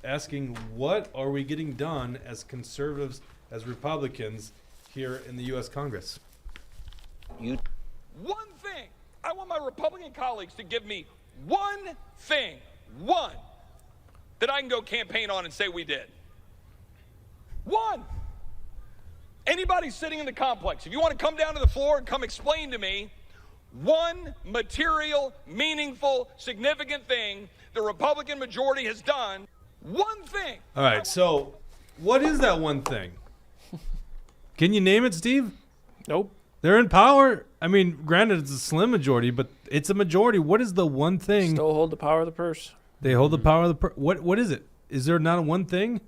asking what are we getting done as conservatives, as Republicans here in the U.S. Congress? One thing. I want my Republican colleagues to give me one thing, one, that I can go campaign on and say we did. One. Anybody sitting in the complex, if you want to come down to the floor and come explain to me one material, meaningful, significant thing the Republican majority has done, one thing. All right, so what is that one thing? Can you name it, Steve? Nope. They're in power. I mean, granted, it's a slim majority, but it's a majority. What is the one thing? Still hold the power of the purse. They hold the power of the purse. What is it? Is there not a one thing?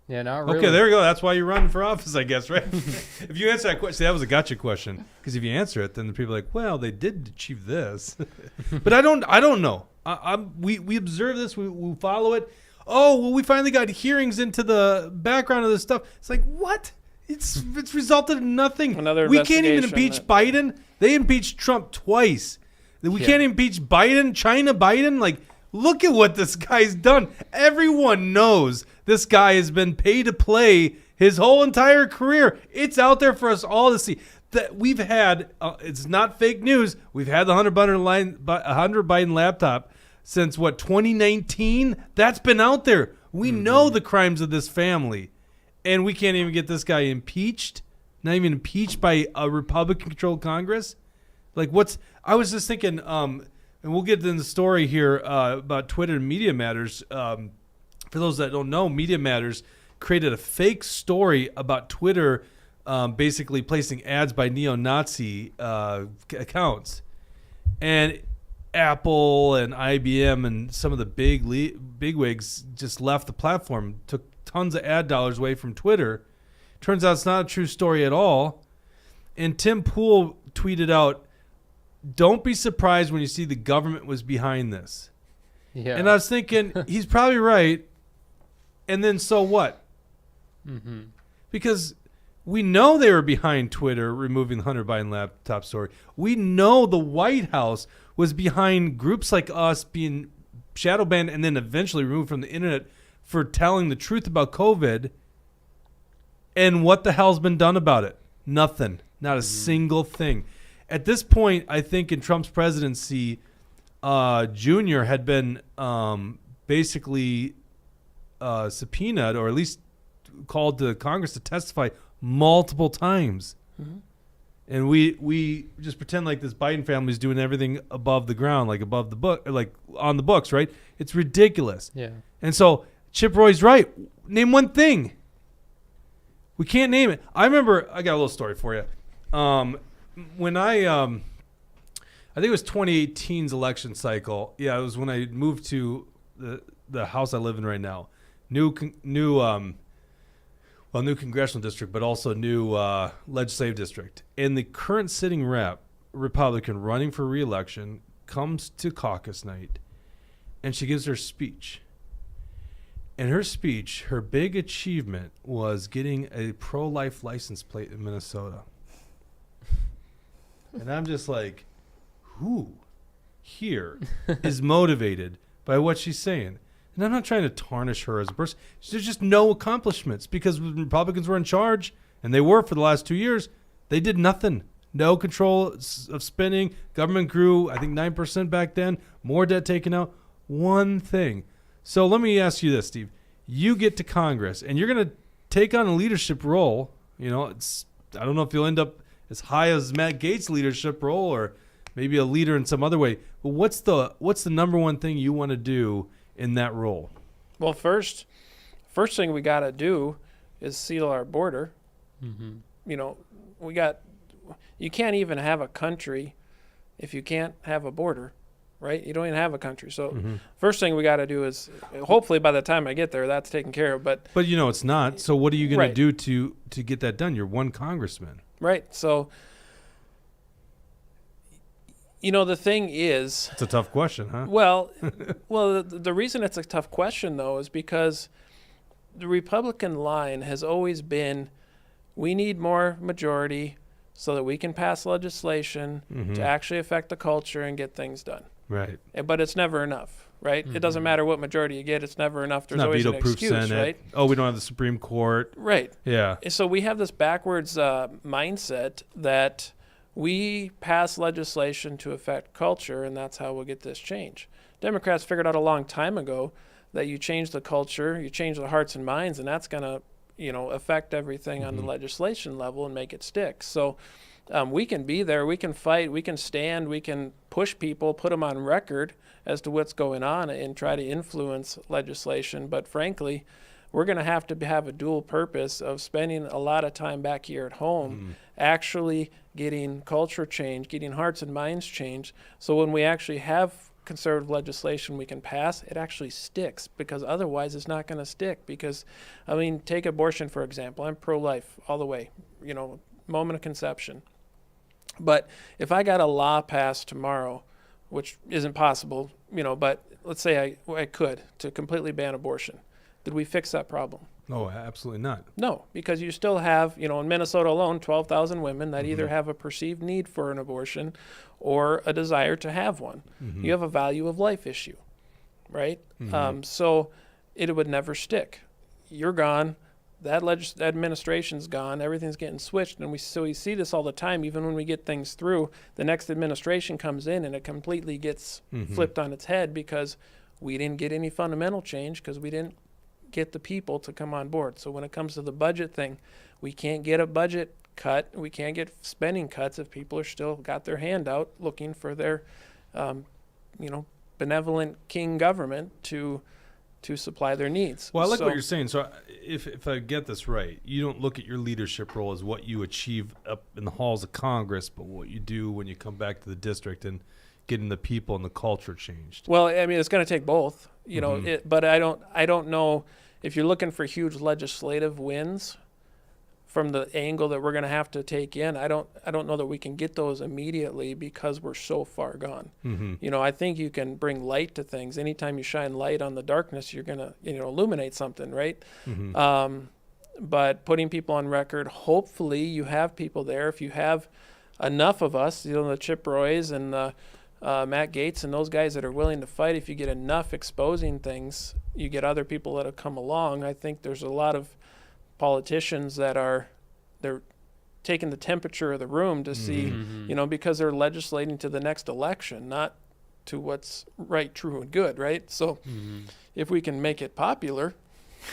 Yeah, not really. Okay, there you go. That's why you're running for office, I guess, right? If you answer that question, that was a gotcha question. Because if you answer it, then the people are like, well, they did achieve this. But I don't know. We observe this. We follow it. Oh, well, we finally got hearings into the background of this stuff. It's like, what? It's resulted in nothing. Another We can't even investigation impeach Biden. They impeached Trump twice. We can't impeach Biden, China Biden. Like, look at what this guy's done. Everyone knows this guy has been paid to play his whole entire career. It's out there for us all to see. That we've had, it's not fake news. We've had the Hunter Biden laptop since, 2019? That's been out there. We know the crimes of this family. And we can't even get this guy impeached. Not even impeached by a Republican-controlled Congress. Like, I was just thinking, and we'll get into the story here about Twitter and Media Matters. For those that don't know, Media Matters created a fake story about Twitter basically placing ads by neo-Nazi accounts. And Apple and IBM and some of the bigwigs just left the platform, took tons of ad dollars away from Twitter. Turns out it's not a true story at all. And Tim Pool tweeted out, "Don't be surprised when you see the government was behind this." Yeah. And I was thinking, he's probably right. And then so what? Mm-hmm. Because we know they were behind Twitter removing the Hunter Biden laptop story. We know the White House was behind groups like us being shadow banned and then eventually removed from the internet for telling the truth about COVID. And what the hell's been done about it? Nothing. Not a single thing. At this point, I think in Trump's presidency, Junior had been basically subpoenaed or at least called to Congress to testify multiple times. Mm-hmm. And we just pretend like this Biden family is doing everything above the ground, like above the book, like on the books, right? It's ridiculous. Yeah. And so Chip Roy's right. Name one thing. We can't name it. I remember, I got a little story for you. When I think it was 2018's election cycle. Yeah, it was when I moved to the house I live in right now. New congressional district, but also new legislative district. And the current sitting rep, Republican, running for re-election, comes to caucus night, and she gives her speech. In her speech, her big achievement was getting a pro-life license plate in Minnesota. And I'm just like, who here is motivated by what she's saying? And I'm not trying to tarnish her as a person. There's just no accomplishments because when Republicans were in charge, and they were for the last 2 years, they did nothing. No control of spending. Government grew, I think, 9% back then. More debt taken out. One thing. So let me ask you this, Steve. You get to Congress, and you're going to take on a leadership role. You know, I don't know if you'll end up as high as Matt Gaetz' leadership role or maybe a leader in some other way. But what's the number one thing you want to do in that role? Well, first thing we got to do is seal our border. Mm-hmm. You know, you can't even have a country if you can't have a border, right? You don't even have a country. So first thing we got to do is, hopefully by the time I get there, that's taken care of. But you know, it's not. So what are you going to do to get that done? You're one congressman. Right. So, you know, the thing is... It's a tough question, huh? Well, the reason it's a tough question, though, is because the Republican line has always been, we need more majority so that we can pass legislation to actually affect the culture and get things done. Right. But it's never enough, right? It doesn't matter what majority you get. It's never enough. There's always an excuse, Senate. right? Oh, we don't have the Supreme Court. Right. Yeah. So we have this backwards mindset that we pass legislation to affect culture, and that's how we'll get this change. Democrats figured out a long time ago that you change the culture, you change the hearts and minds, and that's going to affect everything on the legislation level and make it stick. So we can be there, we can fight, we can stand, we can push people, put them on record as to what's going on and try to influence legislation. But frankly, we're going to have a dual purpose of spending a lot of time back here at home, actually getting culture change, getting hearts and minds changed. So when we actually have conservative legislation we can pass, it actually sticks, because otherwise it's not going to stick. Because, take abortion, for example. I'm pro-life all the way, moment of conception. But if I got a law passed tomorrow, which isn't possible, but let's say I could, to completely ban abortion, did we fix that problem? No, absolutely not. No, because you still have, in Minnesota alone, 12,000 women that either have a perceived need for an abortion or a desire to have one. You have a value of life issue, right? So it would never stick. You're gone. That administration's gone. Everything's getting switched. And we see this all the time. Even when we get things through, the next administration comes in and it completely gets flipped on its head, because we didn't get any fundamental change, because we didn't get the people to come on board. So when it comes to the budget thing, we can't get a budget cut. We can't get spending cuts if people are still got their hand out looking for their, benevolent king government to supply their needs. Well, I like what you're saying. So if I get this right, you don't look at your leadership role as what you achieve up in the halls of Congress, but what you do when you come back to the district and getting the people and the culture changed. Well, it's going to take both, but I don't know if you're looking for huge legislative wins from the angle that we're going to have to take in. I don't know that we can get those immediately, because we're so far gone. I think you can bring light to things. Anytime you shine light on the darkness, you're going to illuminate something, right? But putting people on record, hopefully you have people there. If you have enough of us, the Chip Roys and the Matt Gaetz and those guys that are willing to fight, if you get enough exposing things, you get other people that have come along. I think there's a lot of politicians that they're taking the temperature of the room to see, because they're legislating to the next election, not to what's right, true, and good, right? So if we can make it popular,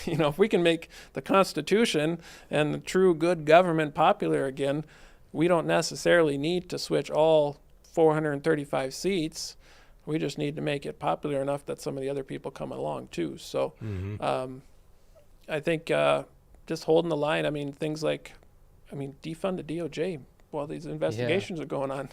if we can make the Constitution and the true good government popular again, we don't necessarily need to switch all 435 seats. We just need to make it popular enough that some of the other people come along too. So I think just holding the line, things like, defund the DOJ while these investigations are going on.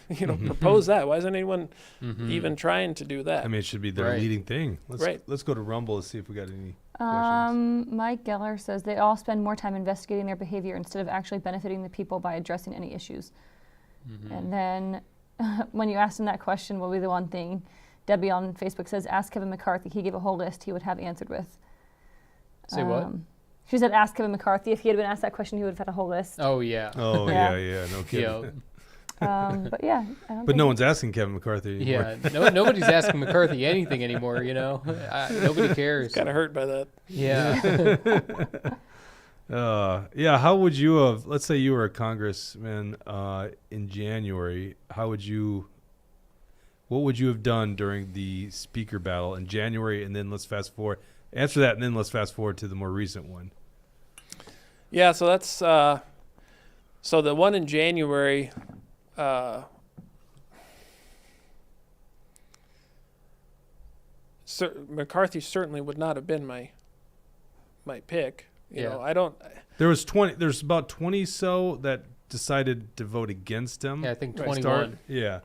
Propose that. Why isn't anyone even trying to do that? It should be their leading thing. Let's go to Rumble and see if we got any questions. Mike Geller says they all spend more time investigating their behavior instead of actually benefiting the people by addressing any issues. And then when you asked him that question, what would be the one thing? Debbie on Facebook says, ask Kevin McCarthy. He gave a whole list he would have answered with. Say what? She said, ask Kevin McCarthy. If he had been asked that question, he would have had a whole list. Oh, yeah. Oh, yeah. No kidding. But yeah. But no one's asking Kevin McCarthy anymore. Yeah. Nobody's asking McCarthy anything anymore, Nobody cares. Kind of hurt by that. Yeah. How would you have, let's say you were a congressman in January, what would you have done during the speaker battle in January? And then let's fast forward. Answer that, and then let's fast forward to the more recent one. Yeah, so that's so the one in January. McCarthy certainly would not have been my pick. You know, I don't. There's about 20 so that decided to vote against him. Yeah, I think 21. Yeah.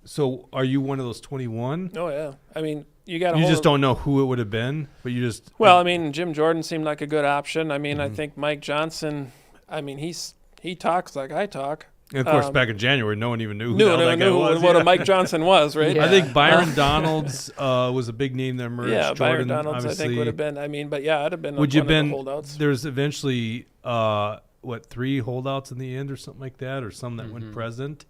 So are you one of those 21? Oh yeah. I mean, you got. You just don't know who it would have been, but you just. Well, I mean, Jim Jordan seemed like a good option. I mean, I think Mike Johnson. I mean, he talks like I talk. And of course, back in January, no one even knew who that guy was. What a Mike Johnson was, right? I think Byron Donalds was a big name that emerged. Yeah, Jordan, Byron Donalds, obviously. I think would have been. I mean, but yeah, I'd have been. Would you have been? Holdouts. There's eventually 3 holdouts in the end, or something like that, or some that went present.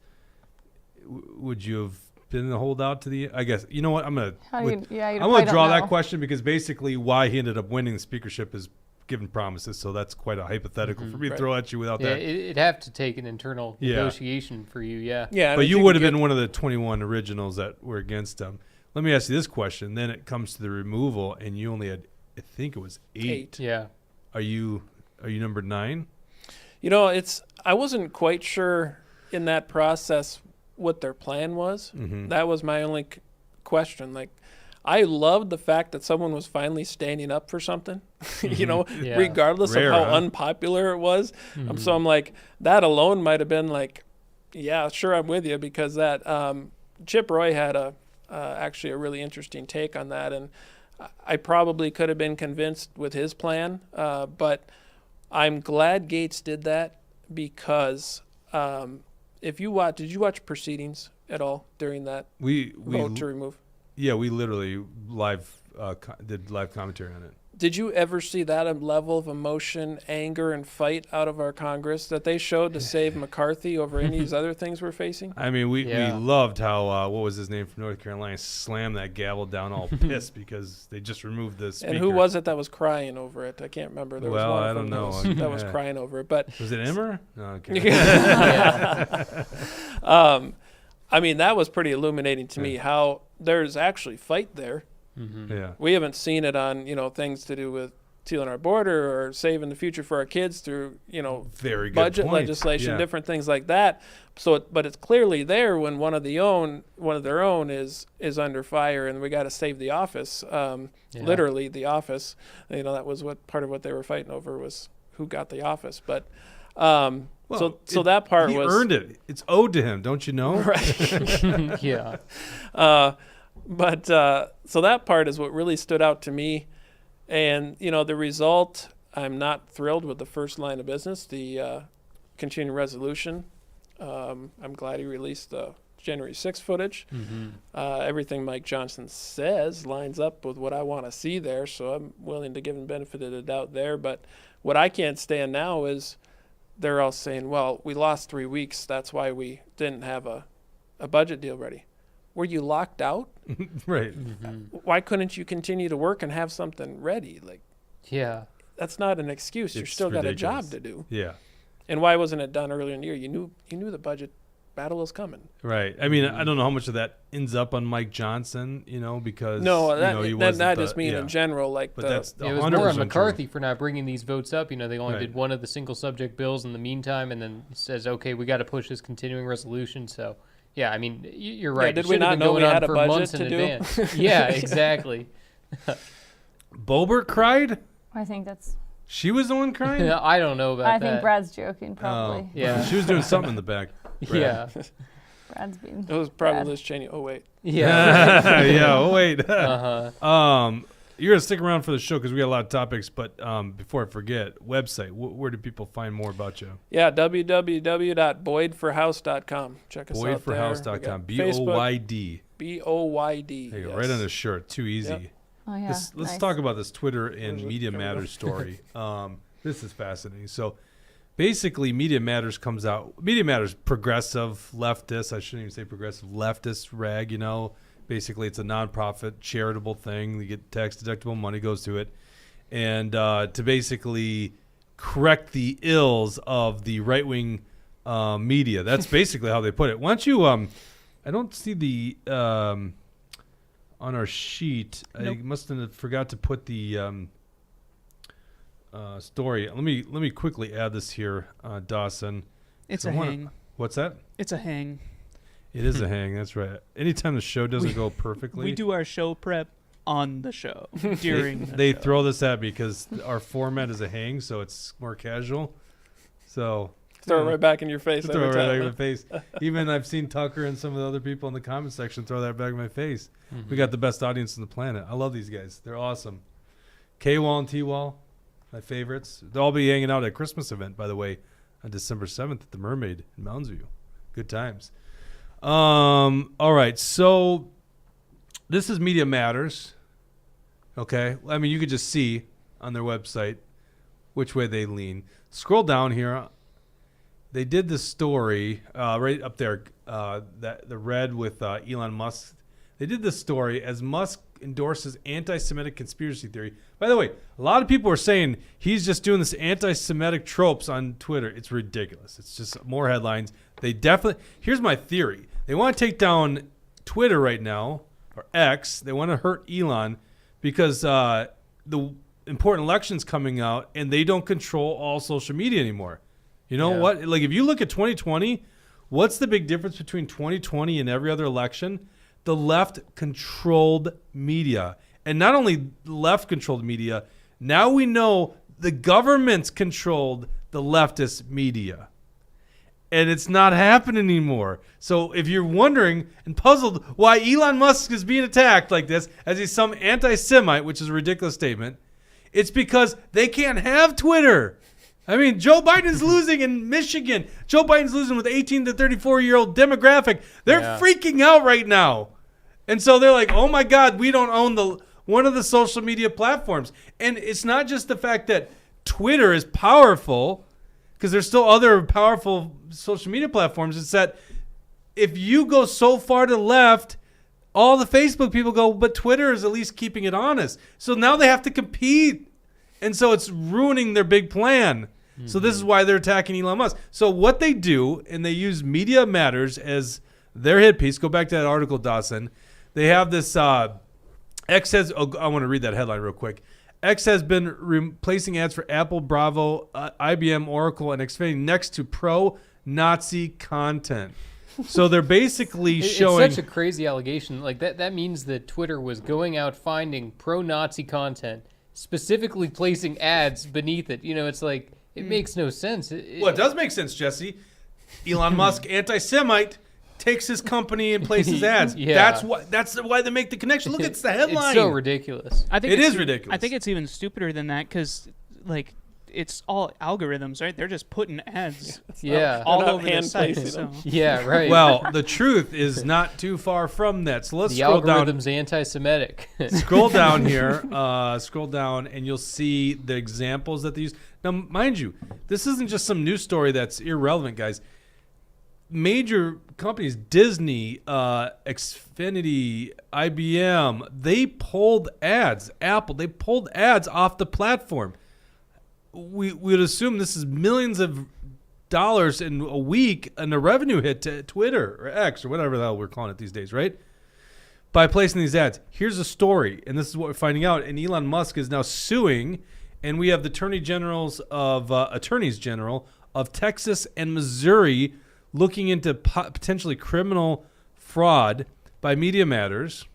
Would you have been the holdout to the? I guess you know what I'm gonna. I'm gonna draw that question because basically why he ended up winning the speakership is given promises, so that's quite a hypothetical for me to throw at you without that. It'd have to take an internal negotiation for you, Yeah, but you would have been one of the 21 originals that were against him. Let me ask you this question. Then it comes to the removal, and you only had, I think it was 8. Yeah. Are you Are you number 9? I wasn't quite sure in that process what their plan was. Mm-hmm. That was my only question. Like, I loved the fact that someone was finally standing up for something, Yeah. regardless Rare, of how huh? unpopular it was. So I'm like, that alone might have been like, yeah, sure, I'm with you, because that Chip Roy had actually a really interesting take on that, and I probably could have been convinced with his plan, but I'm glad Gates did that, because did you watch proceedings at all during that We vote to remove? Yeah, we literally did live commentary on it. Did you ever see that level of emotion, anger, and fight out of our Congress that they showed to save McCarthy over any of these other things we're facing? I mean, we Yeah. loved how what was his name from North Carolina slammed that gavel down all pissed because they just removed the speaker. And who was it that was crying over it? I can't remember. There was Well, one I of them don't know. that was Yeah. crying over it. But Was it Emmer? No, okay. I mean, that was pretty illuminating to me, how there's actually fight there. Yeah. We haven't seen it on, things to do with sealing our border or saving the future for our kids through, Very good budget point. legislation, Yeah. different things like that. So, but it's clearly there when one of their own is under fire, and we got to save the office. Literally, the office. That was part of what they were fighting over, was who got the office. But so that part he was earned it. It's owed to him, don't you know? right. Yeah. So that part is what really stood out to me. And, the result, I'm not thrilled with the first line of business, the continuing resolution. I'm glad he released the January 6th footage. Everything Mike Johnson says lines up with what I want to see there, so I'm willing to give him benefit of the doubt there. But what I can't stand now is they're all saying, well, we lost 3 weeks, that's why we didn't have a budget deal ready. Were you locked out? Right. Why couldn't you continue to work and have something ready? Like, Yeah. that's not an excuse. You've It's still got a ridiculous. job to do. Yeah. And why wasn't it done earlier in the year? You knew the budget battle was coming. Right. I mean, I don't know how much of that ends up on Mike Johnson, because No, he wasn't that the- just mean yeah. in general, like But that's It was 100% more on true. McCarthy for not bringing these votes up. They only Right. did one of the single subject bills in the meantime, and then says, okay, we got to push this continuing resolution. So, yeah, I mean, you're right. did It we should have not been know we going on had a for budget months to in do? advance. Yeah, exactly. Bobert cried? I think that's. She was the one crying? I don't know about I that. think Brad's joking, probably. Yeah. She was doing something in the back. Yeah. Brad's being. it was probably Brad. Liz Cheney. Oh wait, Yeah. Yeah, oh wait. Uh-huh. You're gonna stick around for the show because we got a lot of topics. But before I forget, website. Where do people find more about you? yeah, www.boydforhouse.com. Check us out there. Boydforhouse.com. We got Facebook, BOYD. BOYD. There you go, yes. right on his shirt. Too easy. Yep. Oh yeah. Let's nice. talk about this Twitter and Where's it? Media There we go. Matters story. This is fascinating. So basically, Media Matters comes out. Media Matters, progressive leftist. I shouldn't even say progressive leftist rag. Basically, it's a nonprofit charitable thing. You get tax deductible money goes to it, and to basically correct the ills of the right wing media. That's basically how they put it. Why don't you? I don't see the on our sheet. Nope. I must have forgot to put the story. Let me quickly add this here, Dawson. It's I a wanna- hang. What's that? It's a hang. It is a hang. That's right. Anytime the show doesn't go perfectly, We do our show prep on the show during the they show. throw this at me because our format is a hang, so it's more casual. So Throw it right back in your face. throw it every right time. back in my face. Even I've seen Tucker and some of the other people in the comment section throw that back in my face. We got the best audience on the planet. I love these guys. They're awesome. K-Wall and T-Wall, my favorites. They'll all be hanging out at a Christmas event, by the way, on December 7th at the Mermaid in Mounds View. Good times. All right, so this is Media Matters. Okay, I mean, you could just see on their website which way they lean. Scroll down here. They did this story right up there, that the red with Elon Musk. They did this story as Musk endorses anti-Semitic conspiracy theory. By the way, a lot of people are saying he's just doing this anti-Semitic tropes on Twitter. It's ridiculous. It's just more headlines. They definitely. Here's my theory. They want to take down Twitter right now, or X. They want to hurt Elon because the important elections coming out, and they don't control all social media anymore. You know what? Like, if you look at 2020, what's the big difference between 2020 and every other election? The left controlled media. And not only left controlled media, now we know the government's controlled the leftist media. And it's not happening anymore. So if you're wondering and puzzled why Elon Musk is being attacked like this, as he's some anti-Semite, which is a ridiculous statement, it's because they can't have Twitter. I mean, Joe Biden's losing in Michigan. Joe Biden's losing with 18 to 34-year-old demographic. They're freaking out right now. And so they're like, oh, my God, we don't own one of the social media platforms. And it's not just the fact that Twitter is powerful, because there's still other powerful social media platforms. It's that if you go so far to the left, all the Facebook people go, but Twitter is at least keeping it honest. So now they have to compete. And so it's ruining their big plan. Mm-hmm. So this is why they're attacking Elon Musk. So what they do, and they use Media Matters as their hit piece. Go back to that article, Dawson. They have this X has, I want to read that headline real quick. X has been replacing ads for Apple, Bravo, IBM, Oracle, and Xfinity next to pro-Nazi content. So they're basically showing... It's such a crazy allegation. Like that means that Twitter was going out finding pro-Nazi content, specifically placing ads beneath it. You know, it's like, it makes no sense. Well, it does make sense, Jesse. Elon Musk, anti-Semite, takes his company and places ads. That's why they make the connection. Look, it's the headline. It's so ridiculous. I think it is ridiculous. I think it's even stupider than that, because like it's all algorithms, right? They're just putting ads all over the site. So. Yeah, right. Well, the truth is not too far from that. So let's the scroll down. algorithm's anti-Semitic. Scroll down here. Scroll down, and you'll see the examples that they use. Now, mind you, this isn't just some news story that's irrelevant, guys. Major companies, Disney, Xfinity, IBM, they pulled ads. Apple, they pulled ads off the platform. We would assume this is millions of dollars in a week and a revenue hit to Twitter or X or whatever the hell we're calling it these days, right? By placing these ads. Here's a story, and this is what we're finding out. And Elon Musk is now suing, and we have the attorneys general of Texas and Missouri looking into potentially criminal fraud by Media Matters.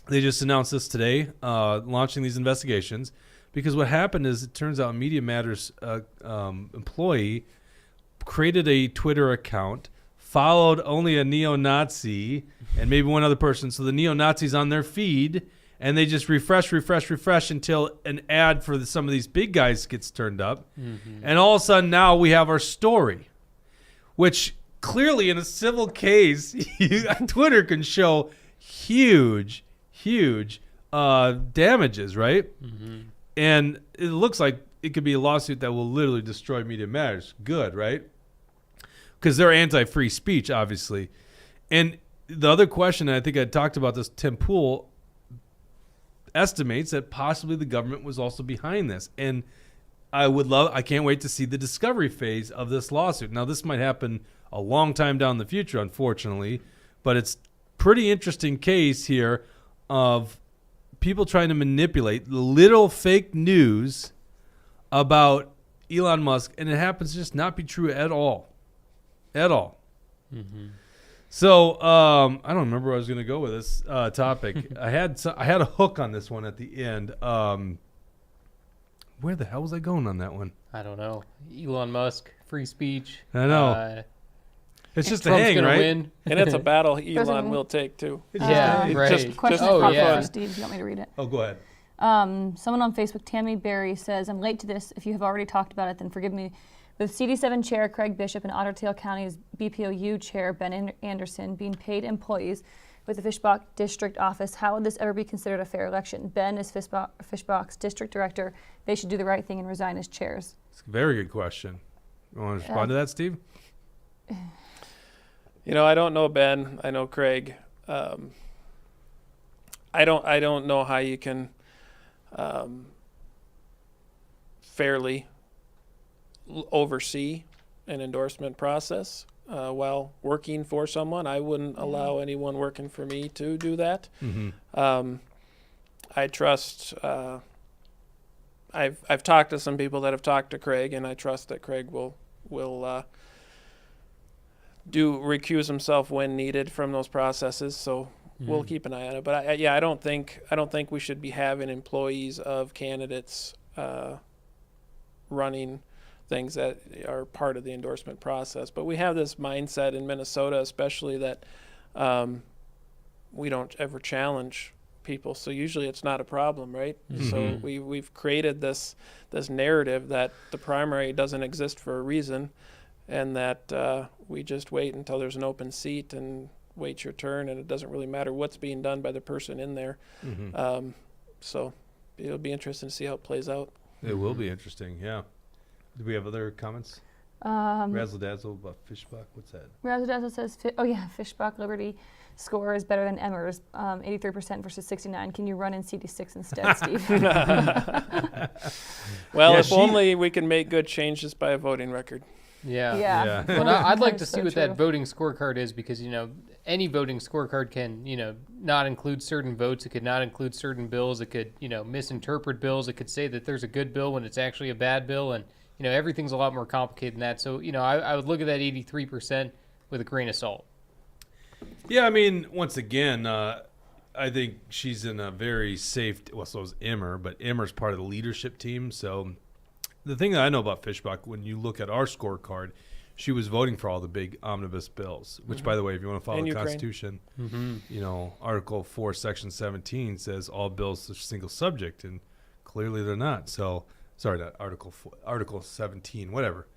They just announced this today, launching these investigations, because what happened is it turns out Media Matters employee created a Twitter account, followed only a neo-Nazi and maybe one other person. So the neo-Nazi's on their feed, and they just refresh until an ad for some of these big guys gets turned up. Mm-hmm. And all of a sudden now we have our story, which clearly in a civil case, Twitter can show huge damages, right? Mm-hmm. And it looks like it could be a lawsuit that will literally destroy Media Matters. Good, right? Because they're anti-free speech, obviously. And the other question, and I think I talked about this, Tim Pool estimates that possibly the government was also behind this. And I can't wait to see the discovery phase of this lawsuit. Now, this might happen a long time down the future, unfortunately, but it's pretty interesting case here of people trying to manipulate little fake news about Elon Musk, and it happens to just not be true at all. Mm-hmm. So I don't remember where I was going to go with this topic. I had a hook on this one at the end. Where the hell was I going on that one? I don't know. Elon Musk, free speech. I know. It's just Trump's a hang, right? Win. And it's a battle Elon will take, too. Yeah, right. Question for Steve. You want me to read it? Oh, go ahead. Someone on Facebook, Tammy Berry, says, I'm late to this. If you have already talked about it, then forgive me. With CD7 Chair Craig Bishop and Otter Tail County's BPOU Chair Ben Anderson being paid employees with the Fischbach District Office, how would this ever be considered a fair election? Ben is Fischbach's District Director. They should do the right thing and resign as chairs. It's a very good question. You want to respond to that, Steve? You know, I don't know Ben. I know Craig. I don't know how you can fairly oversee an endorsement process while working for someone. I wouldn't allow anyone working for me to do that. Mm-hmm. I trust I've talked to some people that have talked to Craig, and I trust that Craig will recuse himself when needed from those processes. So we'll keep an eye on it. But I don't think we should be having employees of candidates running things that are part of the endorsement process. But we have this mindset in Minnesota, especially that we don't ever challenge people. So usually it's not a problem, right? So we've created this narrative that the primary doesn't exist for a reason, and that we just wait until there's an open seat and wait your turn, and it doesn't really matter what's being done by the person in there. So it'll be interesting to see how it plays out. It will be interesting, yeah. Do we have other comments? Razzle Dazzle about Fischbach. What's that? Razzle Dazzle says, Fischbach Liberty score is better than Emmer's, 83% versus 69. Can you run in CD6 instead, Steve? Well, if only we can make good changes by a voting record. Yeah. Well, I'd like to see what true. that voting scorecard is, because, any voting scorecard can, not include certain votes. It could not include certain bills. It could, misinterpret bills. It could say that there's a good bill when it's actually a bad bill. And, everything's a lot more complicated than that. So, I would look at that 83% with a grain of salt. Yeah, I mean, once again, I think she's in a very safe, well, so is Emmer, but Emmer's part of the leadership team. So the thing that I know about Fischbach, when you look at our scorecard, she was voting for all the big omnibus bills, which, by the way, if you want to follow the Constitution, Article 4, Section 17 says all bills are single subject, and clearly they're not. So, sorry, not Article 4, Article 17, whatever.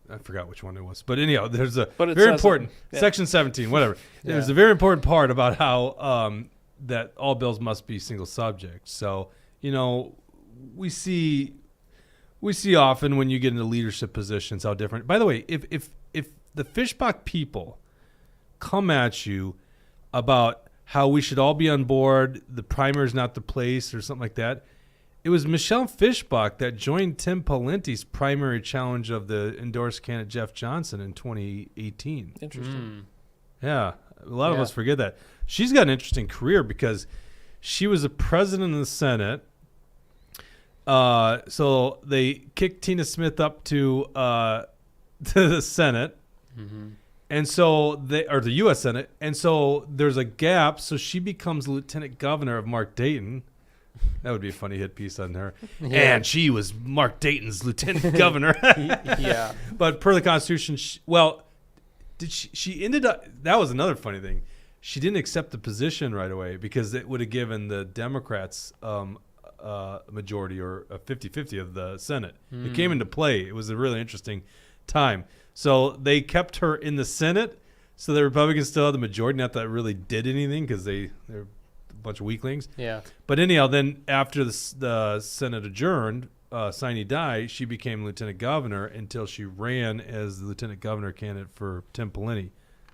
I forgot which one it was. But anyhow, there's a very important, Section 17, whatever. There's a very important part about how that all bills must be single subject. So, we see often when you get into leadership positions how different. By the way, if the Fischbach people come at you about how we should all be on board, the primary is not the place or something like that, it was Michelle Fischbach that joined Tim Pawlenty's primary challenge of the endorsed candidate Jeff Johnson in 2018. Interesting. Yeah, a lot of us forget that. She's got an interesting career because she was a president of the Senate. So they kicked Tina Smith up to the Senate, and so or the U.S. Senate, and so there's a gap. So she becomes lieutenant governor of Mark Dayton. That would be a funny hit piece on her. And she was Mark Dayton's lieutenant governor. But per the Constitution, she ended up. That was another funny thing. She didn't accept the position right away because it would have given the Democrats majority or a 50-50 of the Senate. It came into play. It was a really interesting time. So they kept her in the Senate, so the Republicans still had the majority. Not that it really did anything because they're a bunch of weaklings. Yeah. But anyhow, then after the Senate adjourned, sine die, she became lieutenant governor until she ran as the lieutenant governor candidate for Tim Pawlenty,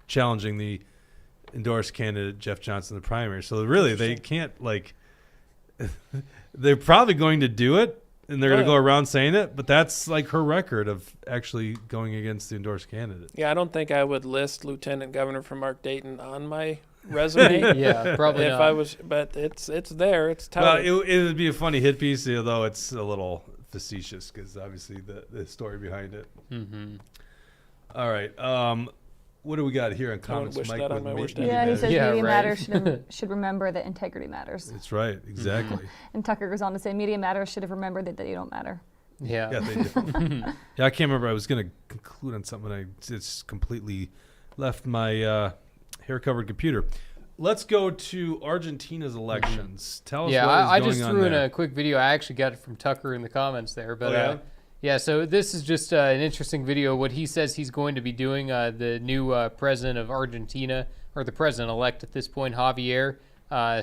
challenging the endorsed candidate Jeff Johnson in the primary. So really, they can't they're probably going to do it, and they're going to go around saying it, but that's like her record of actually going against the endorsed candidate. Yeah, I don't think I would list lieutenant governor from Mark Dayton on my resume. Yeah, probably if not. I was, but it's there. It's touted. Well, it would be a funny hit piece, although it's a little facetious because obviously the story behind it. All right. What do we got here on comments? Wish Mike that on my wish list. Yeah, he says media right. matters should remember that integrity matters. That's right, exactly. And Tucker goes on to say media matters should have remembered that they don't matter. Yeah. Yeah, they do. Yeah, I can't remember. I was going to conclude on something. I just completely left my hair-covered computer. Let's go to Argentina's elections. Tell us what is going on I just threw in there. a quick video. I actually got it from Tucker in the comments there. But so this is just an interesting video. What he says he's going to be doing, the new president of Argentina, or the president-elect at this point, Javier.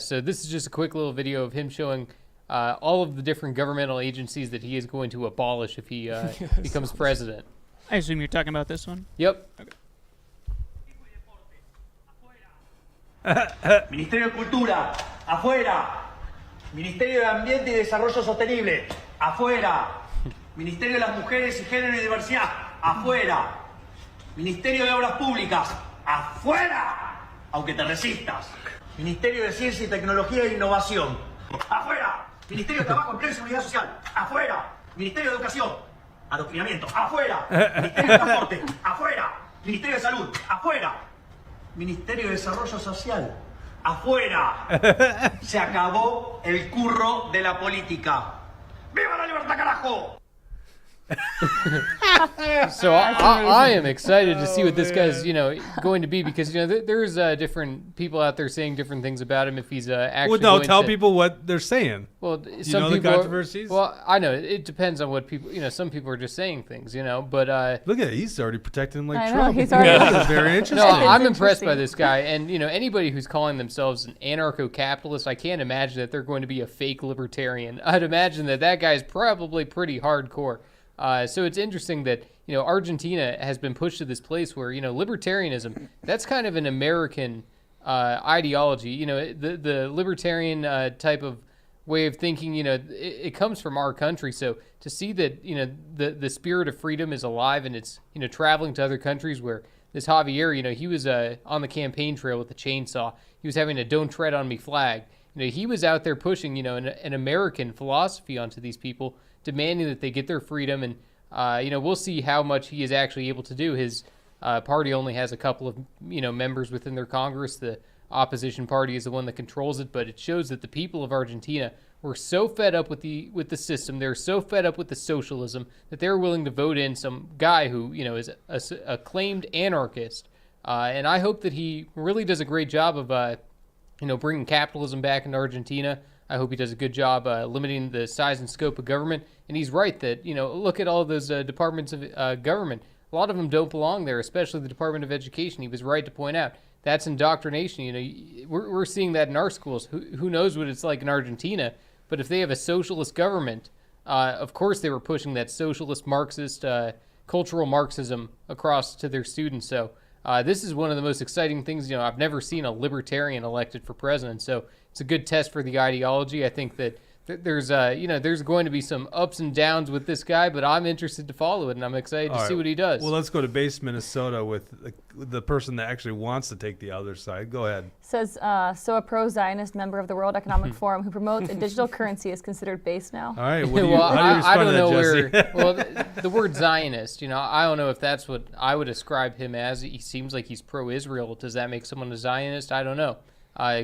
So this is just a quick little video of him showing all of the different governmental agencies that he is going to abolish if he becomes president. I assume you're talking about this one? Yep. Okay. Ministerio de Cultura, afuera. Ministerio de Ambiente y Desarrollo Sostenible, afuera. Ministerio de las Mujeres y Género y Diversidad, afuera. Ministerio de Obras Públicas, afuera. Aunque te resistas. Ministerio de Ciencia y Tecnología e Innovación, afuera. Ministerio de Trabajo, Empleo y Seguridad Social, afuera. Ministerio de Educación, adoctrinamiento, afuera. Ministerio de Transporte, afuera. Ministerio de Salud, afuera. Ministerio de Desarrollo Social, afuera. Se acabó el curro de la política. ¡Viva la libertad, carajo! So I am excited to see what this guy's, going to be, because there's different people out there saying different things about him if he's actually. Well, no, going tell to, people what they're saying. Well, Do some you know people the controversies? Well, I know it depends on what people. Some people are just saying things, but Look at it, he's already protecting him like I know, Trump. he's already- This is very interesting. no, I'm It's impressed by interesting. this guy, and anybody who's calling themselves an anarcho-capitalist, I can't imagine that they're going to be a fake libertarian. I'd imagine that guy is probably pretty hardcore. So it's interesting that Argentina has been pushed to this place where libertarianism, that's kind of an American ideology. The libertarian type of way of thinking, it comes from our country. So to see that the spirit of freedom is alive and it's traveling to other countries, where this Javier, he was on the campaign trail with a chainsaw. He was having a "Don't Tread on Me" flag. He was out there pushing an American philosophy onto these people, demanding that they get their freedom. And we'll see how much he is actually able to do. His party only has a couple of members within their Congress. The opposition party is the one that controls it, but it shows that the people of Argentina were so fed up with the system, they're so fed up with the socialism, that they're willing to vote in some guy who is a acclaimed anarchist. And I hope that he really does a great job of bringing capitalism back into Argentina. I hope he does a good job limiting the size and scope of government. And he's right that, look at all those departments of government. A lot of them don't belong there, especially the Department of Education. He was right to point out that's indoctrination. We're seeing that in our schools. Who knows what it's like in Argentina? But if they have a socialist government, of course they were pushing that socialist Marxist, cultural Marxism across to their students. So this is one of the most exciting things. I've never seen a libertarian elected for president. So it's a good test for the ideology. I think that there's going to be some ups and downs with this guy, but I'm interested to follow it, and I'm excited to see what he does. Well, let's go to base Minnesota with the person that actually wants to take the other side. Go ahead. Says, so a pro-Zionist member of the World Economic Forum who promotes a digital currency is considered base now. All right. How do you I respond don't to know that, Jesse? where. Well, the word Zionist, I don't know if that's what I would ascribe him as. He seems like he's pro-Israel. Does that make someone a Zionist? I don't know,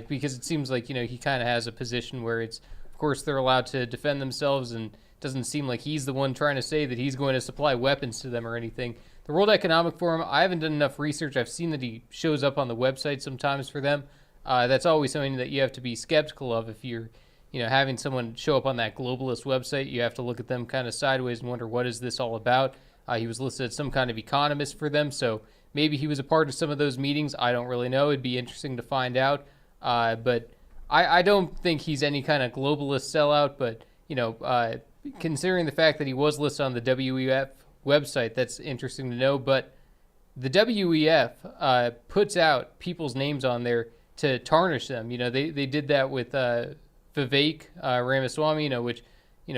because it seems like he kind of has a position where it's, of course, they're allowed to defend themselves, and it doesn't seem like he's the one trying to say that he's going to supply weapons to them or anything. The World Economic Forum, I haven't done enough research. I've seen that he shows up on the website sometimes for them. That's always something that you have to be skeptical of. If you're, having someone show up on that globalist website, you have to look at them kind of sideways and wonder, what is this all about? He was listed as some kind of economist for them, so maybe he was a part of some of those meetings. I don't really know. It'd be interesting to find out. But I don't think he's any kind of globalist sellout, but, considering the fact that he was listed on the WEF website, that's interesting to know. But the WEF puts out people's names on there to tarnish them. They did that with Vivek Ramaswamy, which,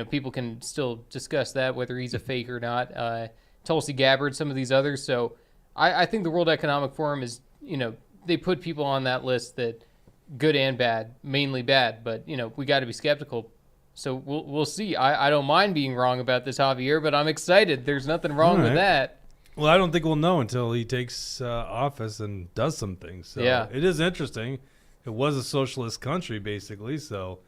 people can still discuss that, whether he's a fake or not. Tulsi Gabbard, some of these others. So I think the World Economic Forum is, they put people on that list that good and bad, mainly bad, but we got to be skeptical. So we'll see. I don't mind being wrong about this, Javier, but I'm excited. There's nothing wrong with that. Well, I don't think we'll know until he takes office and does some things. So Yeah. it is interesting. It was a socialist country, basically, so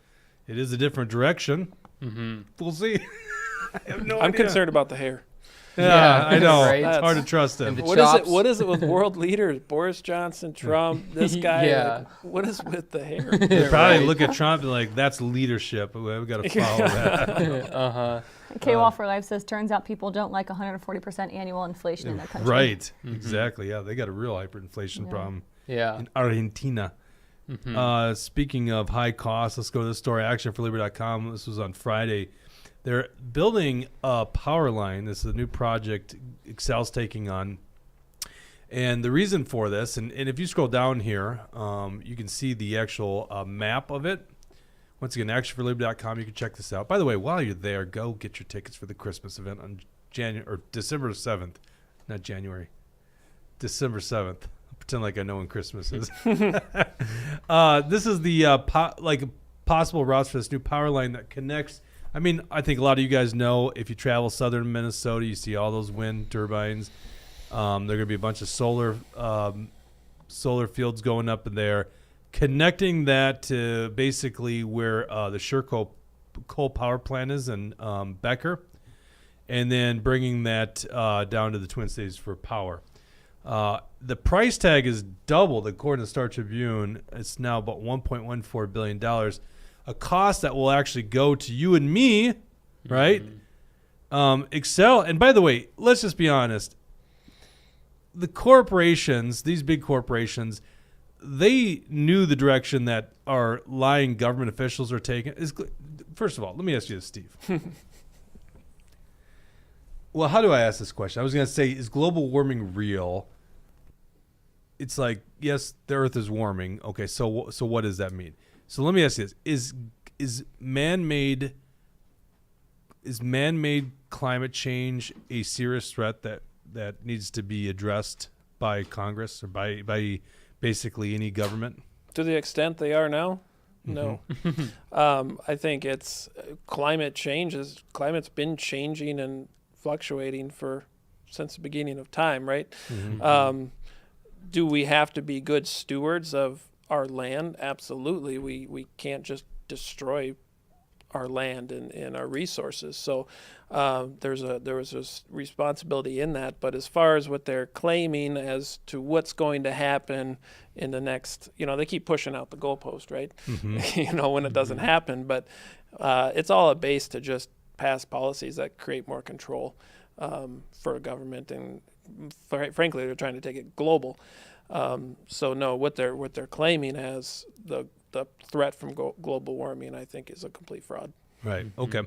it is a different direction. Mm-hmm. We'll see. I have no idea. I'm concerned about the hair. Yeah, I know. right? It's hard to trust him. And the What is it? chops. What is it with world leaders? Boris Johnson, Trump, this guy. Yeah. Like, what is with the hair? They probably Right. look at Trump and like, that's leadership. We got to follow that. Uh-huh. KWall for Life says, turns out people don't like 140% annual inflation in their country. Right. Mm-hmm. Exactly. Yeah, they got a real hyperinflation problem Yeah. in Argentina. Speaking of high costs, let's go to this story, actionforlabor.com. This was on Friday. They're building a power line. This is a new project Excel's taking on. And the reason for this, and if you scroll down here, you can see the actual map of it. Once again, actionforlabor.com. You can check this out. By the way, while you're there, go get your tickets for the Christmas event on December 7th. Not January. December 7th. I'll pretend like I know when Christmas is. This is the possible routes for this new power line that connects. I mean, I think a lot of you guys know if you travel southern Minnesota, you see all those wind turbines. There are going to be a bunch of solar fields going up in there, connecting that to basically where the Sherco coal power plant is in Becker, and then bringing that down to the Twin Cities for power. The price tag is doubled, according to the Star Tribune. It's now about $1.14 billion, a cost that will actually go to you and me, right? Excel. And by the way, let's just be honest. The corporations, these big corporations, they knew the direction that our lying government officials are taking. First of all, let me ask you this, Steve. Well, how do I ask this question? I was going to say, is global warming real? It's like, yes, the Earth is warming. Okay, so what does that mean? So let me ask you this: is man-made climate change a serious threat that needs to be addressed by Congress or by basically any government? To the extent they are now, no. I think it's climate change. Climate's been changing and fluctuating since the beginning of time, right? Do we have to be good stewards of our land? Absolutely. We can't just destroy our land and our resources. So there was a responsibility in that. But as far as what they're claiming as to what's going to happen in the next, they keep pushing out the goalpost, right? When it doesn't happen. But it's all a base to just pass policies that create more control for a government, and frankly, they're trying to take it global. So no, what they're claiming as the threat from global warming, I think, is a complete fraud. Right. Okay.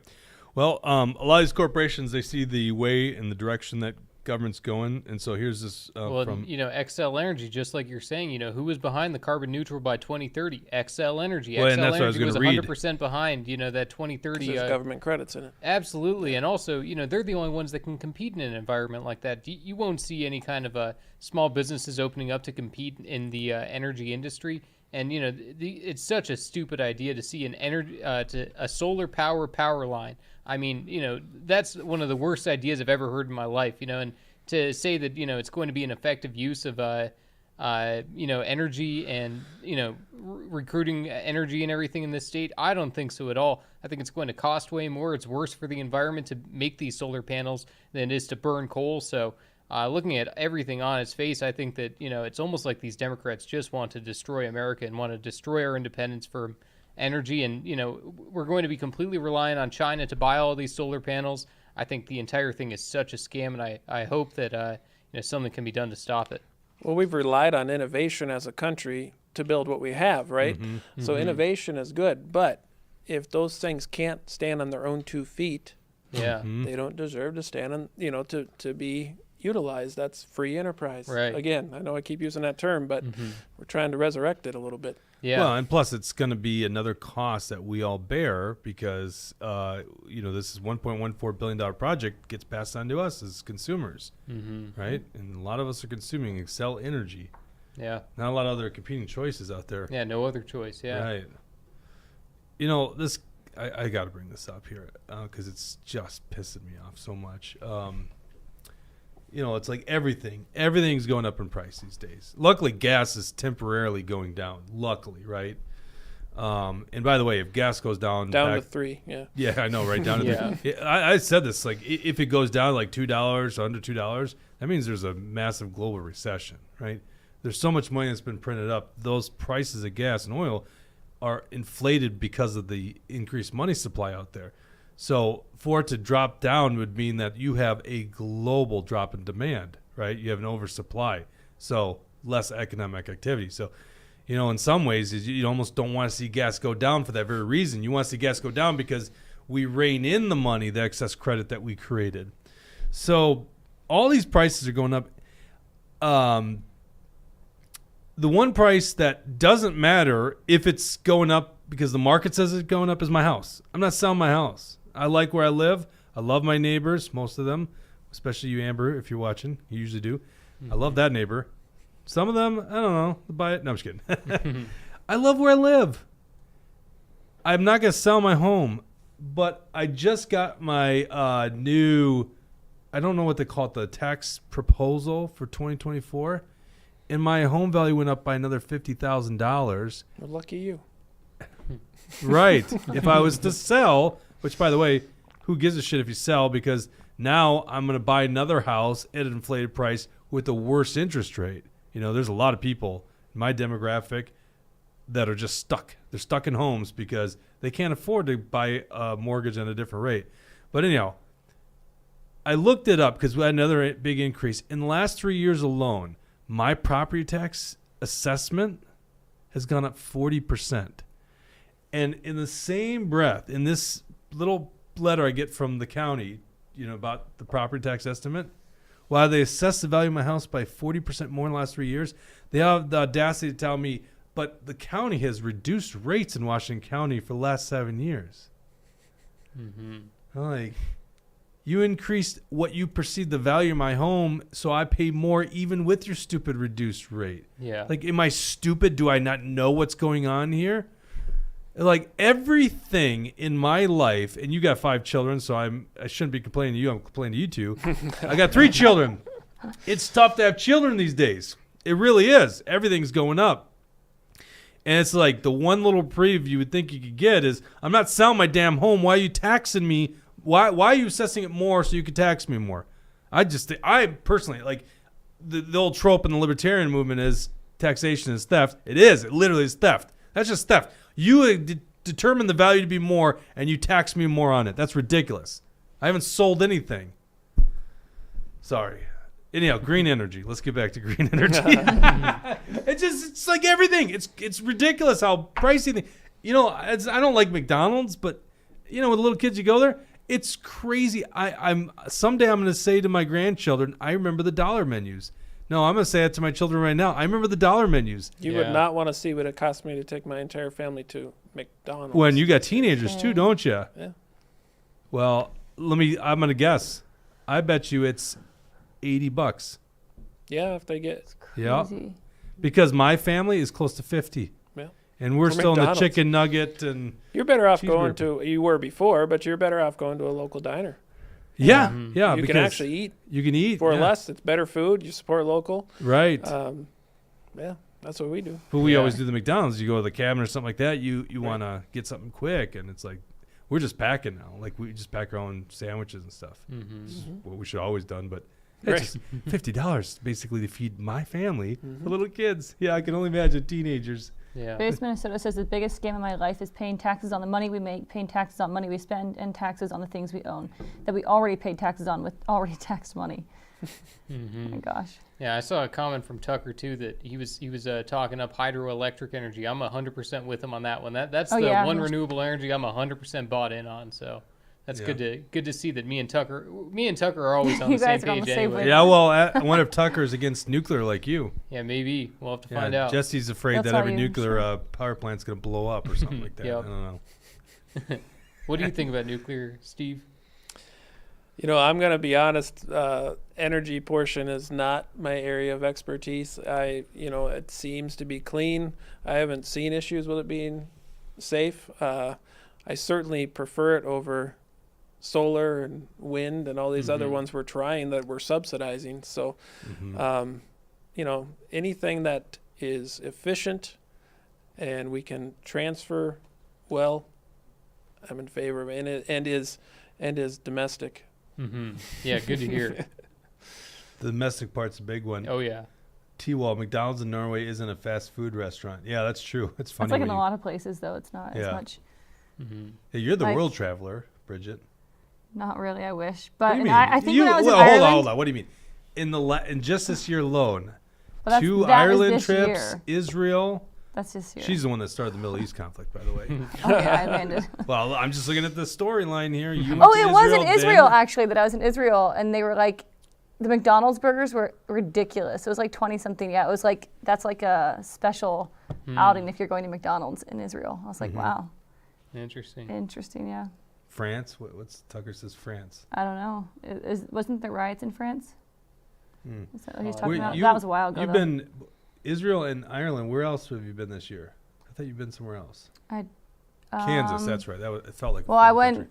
Well, a lot of these corporations, they see the way and the direction that government's going, and so here's this from Xcel Energy, just like you're saying, who was behind the carbon neutral by 2030? Xcel Energy. Well, and Xcel that's what I was Energy was gonna 100% behind, that 2030. There's government credits in it. Absolutely, and also, they're the only ones that can compete in an environment like that. You won't see any kind of small businesses opening up to compete in the energy industry. And it's such a stupid idea to see a solar power line. I mean, that's one of the worst ideas I've ever heard in my life. And to say that it's going to be an effective use of energy and recruiting energy and everything in this state, I don't think so at all. I think it's going to cost way more. It's worse for the environment to make these solar panels than it is to burn coal. So. Looking at everything on its face, I think that, it's almost like these Democrats just want to destroy America and want to destroy our independence for energy. And, we're going to be completely reliant on China to buy all these solar panels. I think the entire thing is such a scam, and I hope that, something can be done to stop it. Well, we've relied on innovation as a country to build what we have, right? So innovation is good, but if those things can't stand on their own 2 feet, they don't deserve to stand on, to be utilized. That's free enterprise. Right. Again, I know I keep using that term, but we're trying to resurrect it a little bit. Yeah. Well, and plus it's going to be another cost that we all bear because, this is $1.14 billion project gets passed on to us as consumers, right? And a lot of us are consuming Xcel Energy. Yeah. Not a lot of other competing choices out there. Yeah, no other choice. Yeah. Right. I got to bring this up here because it's just pissing me off so much. It's like everything's going up in price these days. Luckily, gas is temporarily going down. Luckily, right? And by the way, if gas goes down to 3, yeah, I know, right? Down to 3. I said this, like, if it goes down like $2, under $2, that means there's a massive global recession, right? There's so much money that's been printed up. Those prices of gas and oil are inflated because of the increased money supply out there. So for it to drop down would mean that you have a global drop in demand, right? You have an oversupply, so less economic activity. So, in some ways, you almost don't want to see gas go down for that very reason. You want to see gas go down because we rein in the money, the excess credit that we created. So all these prices are going up. The one price that doesn't matter if it's going up because the market says it's going up is my house. I'm not selling my house. I like where I live. I love my neighbors, most of them, especially you, Amber, if you're watching. You usually do. I love that neighbor. Some of them, I don't know, buy it. No, I'm just kidding. I love where I live. I'm not going to sell my home, but I just got my new, I don't know what they call it, the tax proposal for 2024. And my home value went up by another $50,000. Well, lucky you. Right. If I was to sell, which, by the way, who gives a shit if you sell? Because now I'm going to buy another house at an inflated price with a worse interest rate. There's a lot of people in my demographic that are just stuck. They're stuck in homes because they can't afford to buy a mortgage at a different rate. But anyhow, I looked it up because we had another big increase. In the last 3 years alone, my property tax assessment has gone up 40%. And in the same breath, in this little letter I get from the county, about the property tax estimate, while they assess the value of my house by 40% more in the last 3 years, they have the audacity to tell me, but the county has reduced rates in Washington County for the last 7 years. Mm-hmm. I'm like, you increased what you perceive the value of my home, so I pay more even with your stupid reduced rate. Yeah. Like, am I stupid? Do I not know what's going on here? Like, everything in my life, and you got 5 children, so I shouldn't be complaining to you. I'm complaining to you two. I got 3 children. It's tough to have children these days. It really is. Everything's going up. And it's like the one little preview you would think you could get is, I'm not selling my damn home. Why are you taxing me? Why are you assessing it more so you could tax me more? I personally, like, the old trope in the libertarian movement is taxation is theft. It is. It literally is theft. That's just theft. You determine the value to be more, and you tax me more on it. That's ridiculous. I haven't sold anything. Sorry. Anyhow, green energy. Let's get back to green energy. It's like everything. It's ridiculous how pricey. I don't like McDonald's, but with the little kids, you go there. It's crazy. Someday I'm going to say to my grandchildren, I remember the dollar menus. No, I'm going to say that to my children right now. I remember the dollar menus. You would not want to see what it cost me to take my entire family to McDonald's. When you got teenagers too, don't you? Yeah. Well, I'm going to guess. I bet you it's $80. Yeah, if they get. Yeah. Because my family is close to 50. Yeah. And we're For still in the McDonald's. chicken nugget and You're better off going cheeseburger. you were before, but you're better off going to a local diner. Yeah, Mm-hmm. yeah. You because can actually eat You can eat for yeah. less. It's better food. You support local. Right. Yeah, that's what we do. But we Yeah. always do the McDonald's. You go to the cabinet or something like that. You want to get something quick, and it's like we're just packing now. Like we just pack our own sandwiches and stuff. Mm-hmm. This is what we should have always done, but it's just $50 basically to feed my family, the little kids. Yeah, I can only imagine teenagers. Yeah. Base Minnesota says the biggest scam of my life is paying taxes on the money we make, paying taxes on money we spend, and taxes on the things we own that we already paid taxes on with already taxed money. Mm-hmm. Oh my gosh. Yeah, I saw a comment from Tucker too that he was talking up hydroelectric energy. I'm 100% with him on that one. That's Oh, the yeah. one renewable energy I'm 100% bought in on. So that's good to see that me and Tucker are always on You the same guys are on page the same anyway. wavelength. Yeah, well, I wonder if Tucker's against nuclear like you. Yeah, maybe we'll have to Yeah, find out. Jesse's afraid That's that all every you, nuclear power plant's going to blow up or something like that. Yep. I don't know. What do you think about nuclear, Steve? I'm going to be honest. Energy portion is not my area of expertise. It seems to be clean. I haven't seen issues with it being safe. I certainly prefer it over solar and wind and all these other ones we're trying that we're subsidizing. So, anything that is efficient and we can transfer well, I'm in favor of it, and is domestic. Mm-hmm. Yeah, good to hear. The domestic part's a big one. Oh yeah. T-Wall, McDonald's in Norway isn't a fast food restaurant. Yeah, that's true. It's funny. It's like in when a you- lot of places, though. It's not as Yeah. much. Mm-hmm. Hey, you're the Like- world traveler, Bridget. Not really, I wish. What But do you mean? I think when I was in hold Ireland, on. What do you mean? In just this year alone, Well, two that is Ireland this trips, year. Israel. that's just here. She's the one that started the Middle East conflict, by the way. Oh, yeah, I landed. Well, I'm just looking at the storyline here. You went Oh, to it was in then- Israel, actually, that I was in Israel, and they were like, the McDonald's burgers were ridiculous. It was like 20-something. Yeah, it was like, that's like a special outing if you're going to McDonald's in Israel. I was like, wow, Interesting. interesting, yeah. France. What's Tucker says? France. I don't know. Wasn't there riots in France? Is that what he's talking Wait, about? That was a while ago, You've though. been Israel and Ireland. Where else have you been this year? I thought you've been somewhere else. I Kansas, that's right. It felt like. Well, I went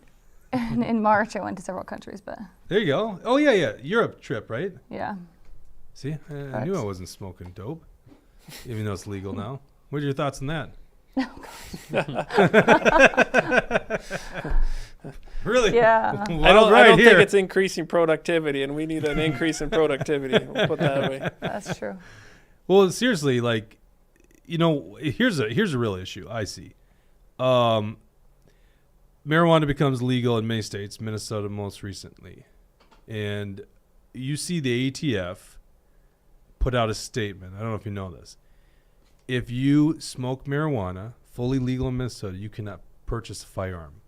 in March. I went to several countries, but There you go. Oh yeah. Europe trip, right? yeah. See, I knew I wasn't smoking dope, even though it's legal now. What are your thoughts on that? Really? Yeah. Well, I don't right think here. it's increasing productivity, and we need an increase in productivity. We'll put that way. That's true. Well, seriously, like, here's a real issue I see. Marijuana becomes legal in many states, Minnesota most recently, and you see the ATF put out a statement. I don't know if you know this. If you smoke marijuana, fully legal in Minnesota, you cannot purchase a firearm,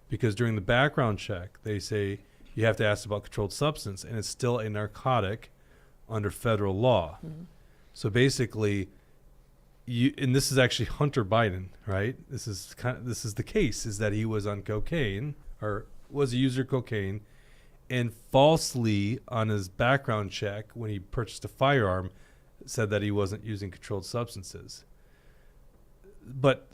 because during the background check, they say you have to ask about controlled substance, and it's still a narcotic under federal law. Mm-hmm. So basically, and this is actually Hunter Biden, right? This is the case, is that he was on cocaine, or was a user of cocaine, and falsely on his background check when he purchased a firearm said that he wasn't using controlled substances. But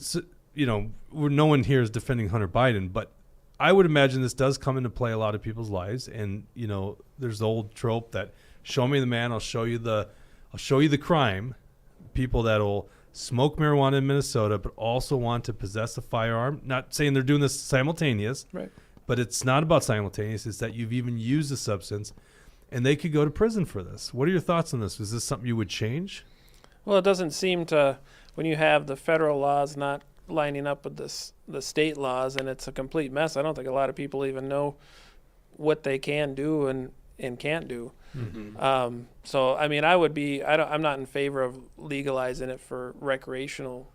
no one here is defending Hunter Biden, but I would imagine this does come into play a lot of people's lives. And there's the old trope that show me the man, I'll show you the crime. People that'll smoke marijuana in Minnesota but also want to possess a firearm. Not saying they're doing this simultaneous, Right. but it's not about simultaneous. It's that you've even used the substance, and they could go to prison for this. What are your thoughts on this? Is this something you would change? Well, it doesn't seem to, when you have the federal laws not lining up with the state laws, and it's a complete mess. I don't think a lot of people even know what they can do and can't do. Mm-hmm. So, I mean, I'm not in favor of legalizing it for recreational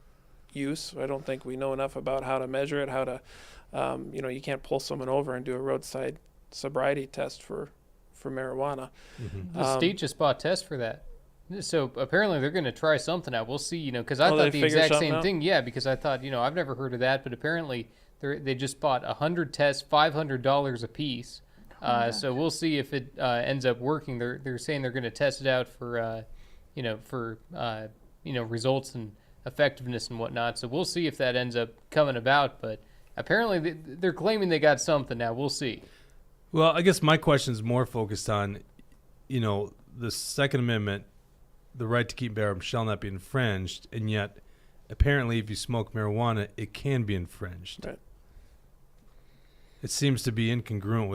use. I don't think we know enough about how to measure it, how to, you can't pull someone over and do a roadside sobriety test for marijuana. Mm-hmm. The state just bought tests for that. So apparently they're going to try something out. We'll see, because I Oh, thought they the figure exact something same out? thing. Yeah, because I thought, I've never heard of that, but apparently they just bought 100 tests, $500 a piece. So we'll see if it ends up working. They're saying they're going to test it out for results and effectiveness and whatnot. So we'll see if that ends up coming about. But apparently they're claiming they got something. Now we'll see. Well, I guess my question is more focused on, the Second Amendment, the right to keep bear arms shall not be infringed, and yet apparently if you smoke marijuana, it can be infringed. Right. It seems to be incongruent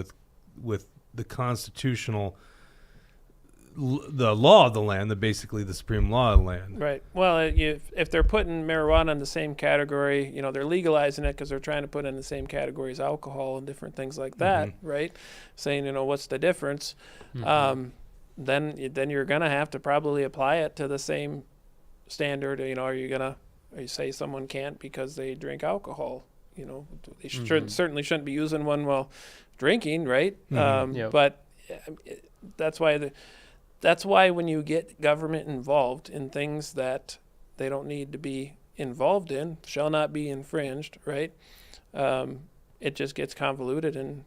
with the constitutional, the law of the land, basically the supreme law of the land. Right. Well, if they're putting marijuana in the same category, they're legalizing it because they're trying to put it in the same category as alcohol and different things like that, Mm-hmm. right? Saying, what's the difference? Mm-hmm. Then you're gonna have to probably apply it to the same standard. Are you say someone can't because they drink alcohol? They certainly shouldn't be using one while drinking, right? Mm-hmm. Yep. But that's why when you get government involved in things that they don't need to be involved in, shall not be infringed, right? It just gets convoluted and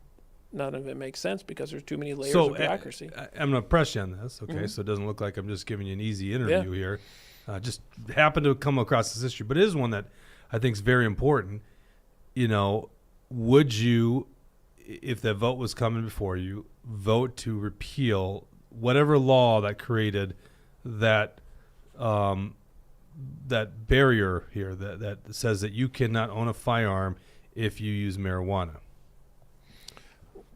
none of it makes sense because there's too many layers of bureaucracy. I'm going to press you on this, okay? Mm-hmm. So it doesn't look like I'm just giving you an easy interview here. Just happened to come across this issue, but it is one that I think is very important. Would you, if the vote was coming before you, vote to repeal whatever law that created that that barrier here that says that you cannot own a firearm if you use marijuana?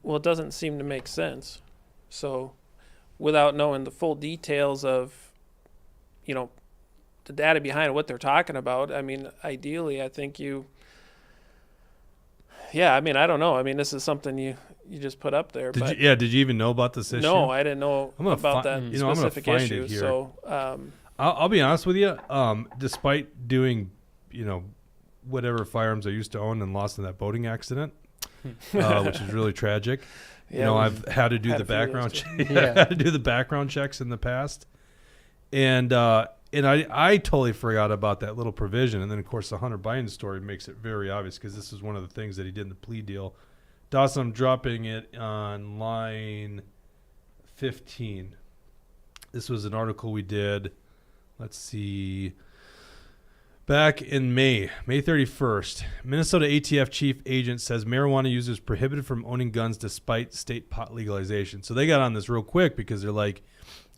Well, it doesn't seem to make sense. So without knowing the full details of, the data behind what they're talking about, I mean, ideally, I think I don't know. I mean, this is something you just put up there. Did you even know about this issue? No, I didn't know about that specific find issue. it here. So, I'll be honest with you. Despite doing, whatever firearms I used to own and lost in that boating accident, which is really tragic. I've had to do the background had to do the background checks in the past, and I totally forgot about that little provision. And then of course the Hunter Biden story makes it very obvious because this is one of the things that he did in the plea deal. Dawson, I'm dropping it on line 15. This was an article we did. Let's see. Back in May 31st, Minnesota ATF chief agent says marijuana users prohibited from owning guns despite state pot legalization. So they got on this real quick because they're like,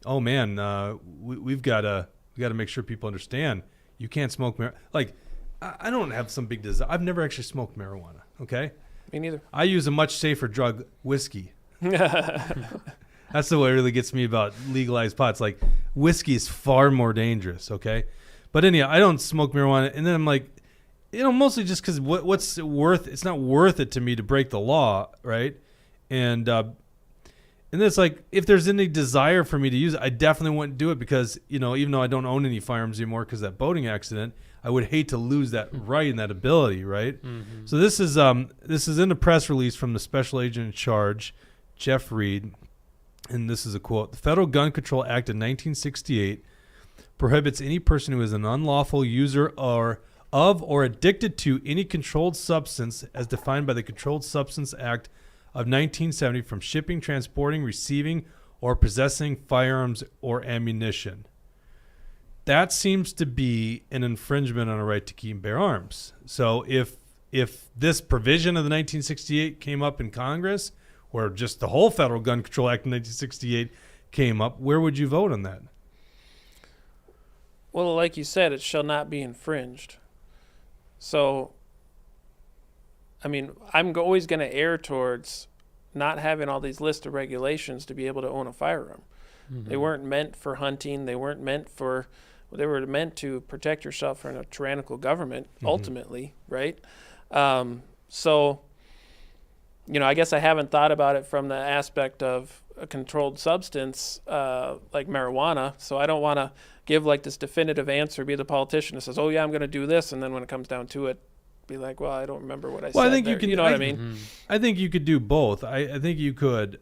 "Oh man, we've got to make sure people understand you can't smoke marijuana." Like, I don't have some big desire. I've never actually smoked marijuana. Okay, Me neither. I use a much safer drug, whiskey. That's the way it really gets me about legalized pot. It's like whiskey is far more dangerous. Okay. But anyhow, I don't smoke marijuana, and then I'm like, mostly just because what's it worth? It's not worth it to me to break the law, right? And then it's like, if there's any desire for me to use it, I definitely wouldn't do it because even though I don't own any firearms anymore because of that boating accident, I would hate to lose that right and that ability, right? Mm-hmm. So this is in a press release from the special agent in charge, Jeff Reed, and this is a quote: "The Federal Gun Control Act of 1968." prohibits any person who is an unlawful user or addicted to any controlled substance as defined by the Controlled Substance Act of 1970 from shipping, transporting, receiving, or possessing firearms or ammunition. That seems to be an infringement on a right to keep and bear arms. So if this provision of the 1968 came up in Congress, or just the whole Federal Gun Control Act of 1968 came up, where would you vote on that? Well, like you said, it shall not be infringed. So, I mean, I'm always going to err towards not having all these lists of regulations to be able to own a firearm. Mm-hmm. They weren't meant for hunting. They were meant to protect yourself from a tyrannical government, ultimately, right? So, I guess I haven't thought about it from the aspect of a controlled substance like marijuana. So I don't want to give like this definitive answer, be the politician who says, "Oh yeah, I'm going to do this," and then when it comes down to it, be like, "Well, I don't remember what I said." I think there. you can. You know what I mean? Mm-hmm. I think you could do both. I think you could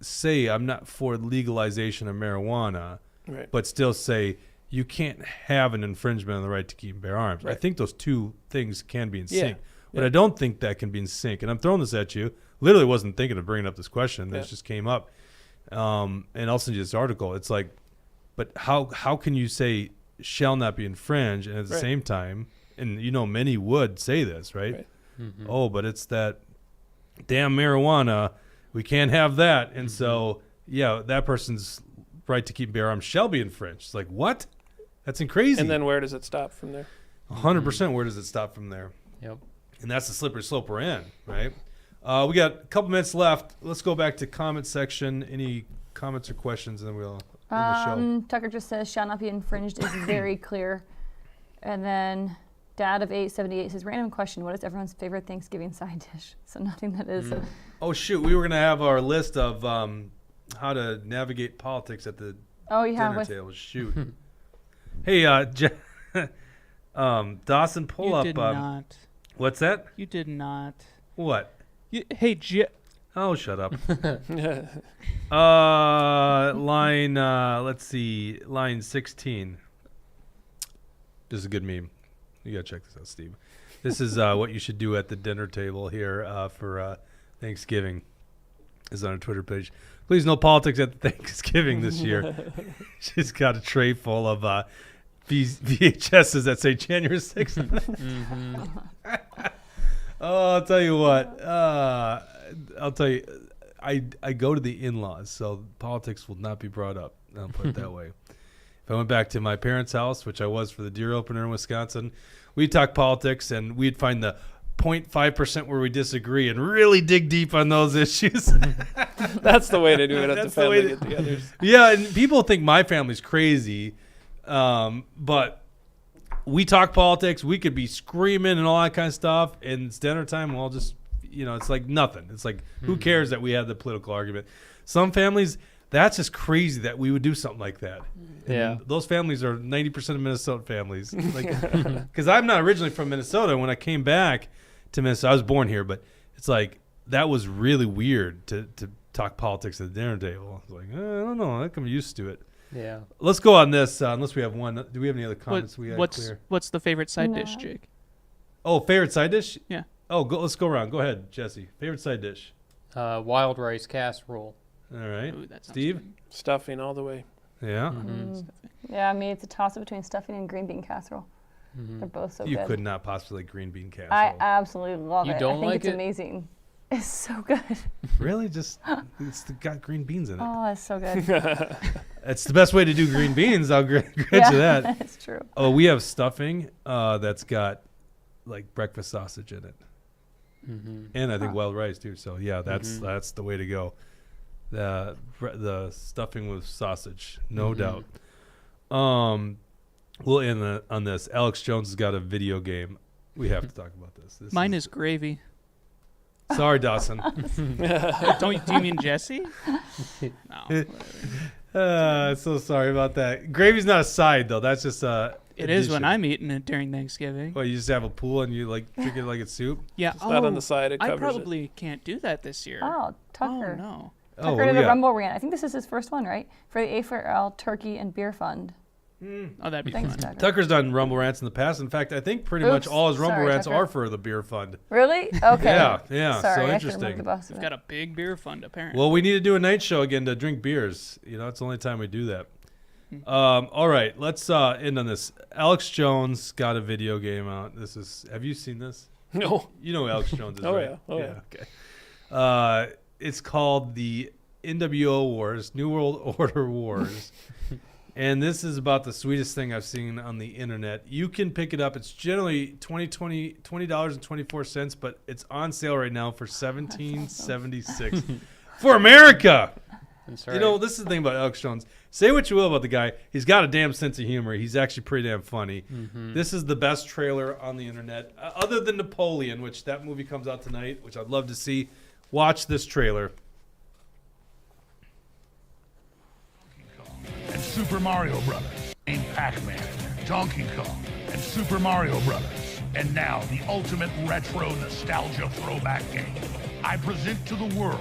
say I'm not for legalization of marijuana, right, but still say you can't have an infringement on the right to keep and bear arms. Right. I think those two things can be in sync. But I don't think that can be in sync. And I'm throwing this at you. Literally wasn't thinking of bringing up this question. This just came up. And I'll send you this article. It's like, but how can you say shall not be infringed, and at the same time, and many would say this, right? Mm-hmm. Oh, but it's that damn marijuana. We can't have that. And so, that person's right to keep and bear arms shall be infringed. It's like, what? That's crazy. And then where does it stop from there? 100%. Where does it stop from there? Yep. And that's the slippery slope we're in, right? We got a couple minutes left. Let's go back to comment section. Any comments or questions, and then we'll end the show. Tucker just says, shall not be infringed is very clear. And then Dad of 878 says, random question, what is everyone's favorite Thanksgiving side dish? So nothing that is. Oh, shoot. We were going to have our list of how to navigate politics at the dinner table. Shoot. Hey, Dawson, pull up. You did not. What's that? You did not. What? Hey, Oh, shut up. Let's see, line 16. This is a good meme. You gotta check this out, Steve. This is what you should do at the dinner table here for Thanksgiving. Is on our Twitter page. Please, no politics at Thanksgiving this year. She's got a tray full of VHSs that say January 6th. Oh, I'll tell you what. I go to the in-laws, so politics will not be brought up. I'll put it that way. If I went back to my parents' house, which I was for the deer opener in Wisconsin, we'd talk politics, and we'd find the 0.5% where we disagree and really dig deep on those issues. That's the way to do it at the family get-togethers. Yeah, and people think my family's crazy, but we talk politics. We could be screaming and all that kind of stuff, and it's dinner time. We'll just, it's like nothing. It's like, who cares that we had the political argument? Some families, that's just crazy that we would do something like that. Yeah. And those families are 90% of Minnesota families. Because I'm not originally from Minnesota. When I came back to Minnesota, I was born here, but it's like, that was really weird to talk politics at the dinner table. I was like, I don't know. I think I'm used to it. Yeah. Let's go on this, unless we have one. Do we have any other comments What's the favorite side dish, Jake? Oh, favorite side dish? Yeah. Oh, let's go around. Go ahead, Jesse. Favorite side dish? Wild rice casserole. All right. Ooh, Steve? Stuffing all the way. Yeah. Yeah, I mean, it's a toss-up between stuffing and green bean casserole. They're both so You good. could not possibly like green bean casserole. I absolutely love You it. don't I think like it's it? amazing. It's so good. Really? Just got green beans in it. Oh, it's so good. It's the best way to do green beans. I'll grant you that. It's true. Oh, we have stuffing that's got like breakfast sausage in it, and I think wild rice too. So yeah, that's the way to go. The stuffing with sausage, no doubt. We'll end on this. Alex Jones has got a video game. We have to talk about this. Mine is gravy. Sorry, Dawson. Do you mean Jesse? No. So sorry about that. Gravy's not a side though. That's just It is when I'm eating it during Thanksgiving. Well, you just have a pool and you like drink it like it's soup. Yeah. It's not on the side. It I covers probably can't do that this year. Oh, Tucker. Oh no. Tucker did a Rumble rant. I think this is his first one, right? For the A4L Turkey and Beer Fund. Oh, that'd be Thanks, fun. Tucker. Tucker's done Rumble rants in the past. In fact, I think pretty much Oops. all his Rumble Sorry, rants Tucker. are for the beer fund. Really? Okay. Yeah. Sorry, So I should interesting. remove the bus of We've it. got a big beer fund apparently. Well, we need to do a night show again to drink beers. You know, it's the only time we do that. All right, let's end on this. Alex Jones got a video game out. Have you seen this? No. You know who Alex Jones is, Oh, right? yeah. Oh, yeah. Okay. It's called the NWO Wars, New World Order Wars. And this is about the sweetest thing I've seen on the internet. You can pick it up. It's generally $20.24, but it's on sale right now for $17.76 for America. That's You know, this is the thing about Alex Jones. Say what you will about the guy. He's got a damn sense of humor. He's actually pretty damn funny. This is the best trailer on the internet, other than Napoleon, which that movie comes out tonight, which I'd love to see. Watch this trailer. And Super Mario Brothers, and Pac-Man, Donkey Kong, and Super Mario Brothers. And now the ultimate retro nostalgia throwback game. I present to the world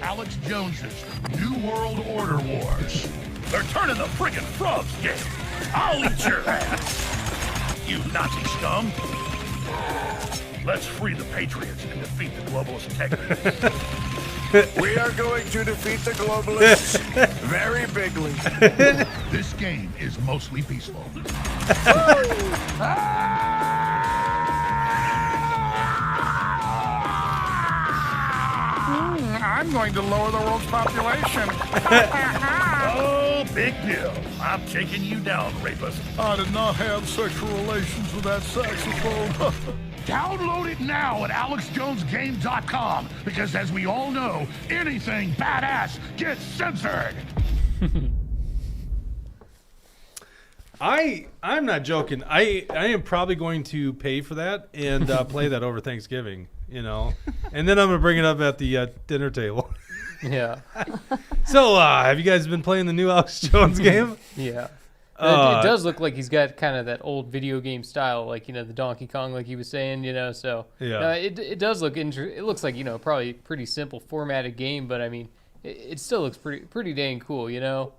Alex Jones's New World Order Wars. They're turning the friggin' frogs game. I'll eat your ass, you Nazi scum. Let's free the Patriots and defeat the globalist techniques. We are going to defeat the globalists very bigly. This game is mostly peaceful. I'm going to lower the world's population. Oh, big deal. I'm taking you down, rapist. I did not have sexual relations with that saxophone. Download it now at AlexJonesGame.com because, as we all know, anything badass gets censored. I'm not joking. I am probably going to pay for that and play that over Thanksgiving, you know. And then I'm going to bring it up at the dinner table. Yeah. So, have you guys been playing the new Alex Jones game? Yeah. It does look like he's got kind of that old video game style, like, you know, the Donkey Kong, like he was saying, you know. So, Yeah. it does look it looks like, you know, probably pretty simple formatted game, but I mean, it still looks pretty dang cool, you know.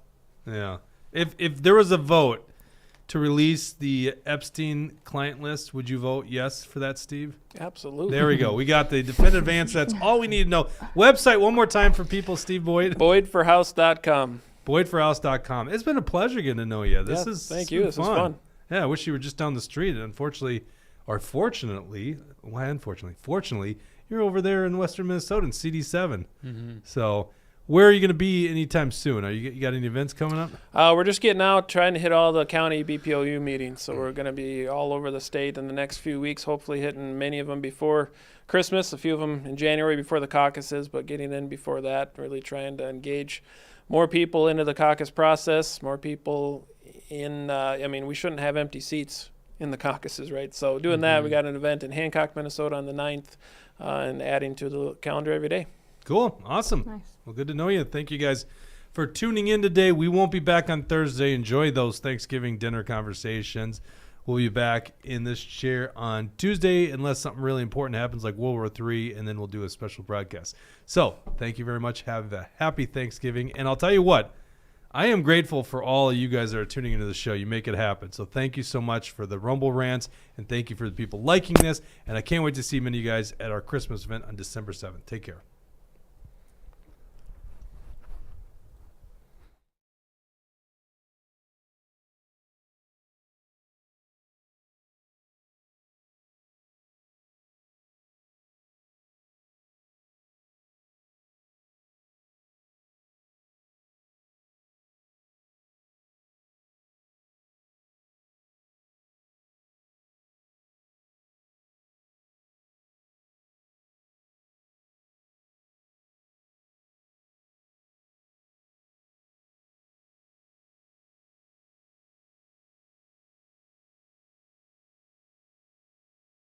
Yeah. If there was a vote to release the Epstein client list, would you vote yes for that, Steve? Absolutely. There we go. We got the definitive answer. That's all we need to know. Website one more time for people, Steve Boyd. BoydForHouse.com. BoydForHouse.com. It's been a pleasure getting to know you. This Yeah, is thank you. This was fun. Yeah, I wish you were just down the street. Fortunately, you're over there in Western Minnesota in CD7. So, where are you going to be anytime soon? You got any events coming up? We're just getting out, trying to hit all the county BPOU meetings. So we're going to be all over the state in the next few weeks, hopefully hitting many of them before Christmas, a few of them in January before the caucuses, but getting in before that, really trying to engage more people into the caucus process, more people in, we shouldn't have empty seats in the caucuses, right? So doing that, we got an event in Hancock, Minnesota on the 9th, and adding to the calendar every day. Cool. Awesome. Nice. Well, good to know you. Thank you guys for tuning in today. We won't be back on Thursday. Enjoy those Thanksgiving dinner conversations. We'll be back in this chair on Tuesday unless something really important happens like World War III, and then we'll do a special broadcast. So thank you very much. Have a happy Thanksgiving. And I'll tell you what, I am grateful for all of you guys that are tuning into the show. You make it happen. So thank you so much for the Rumble rants, and thank you for the people liking this. And I can't wait to see many of you guys at our Christmas event on December 7th. Take care.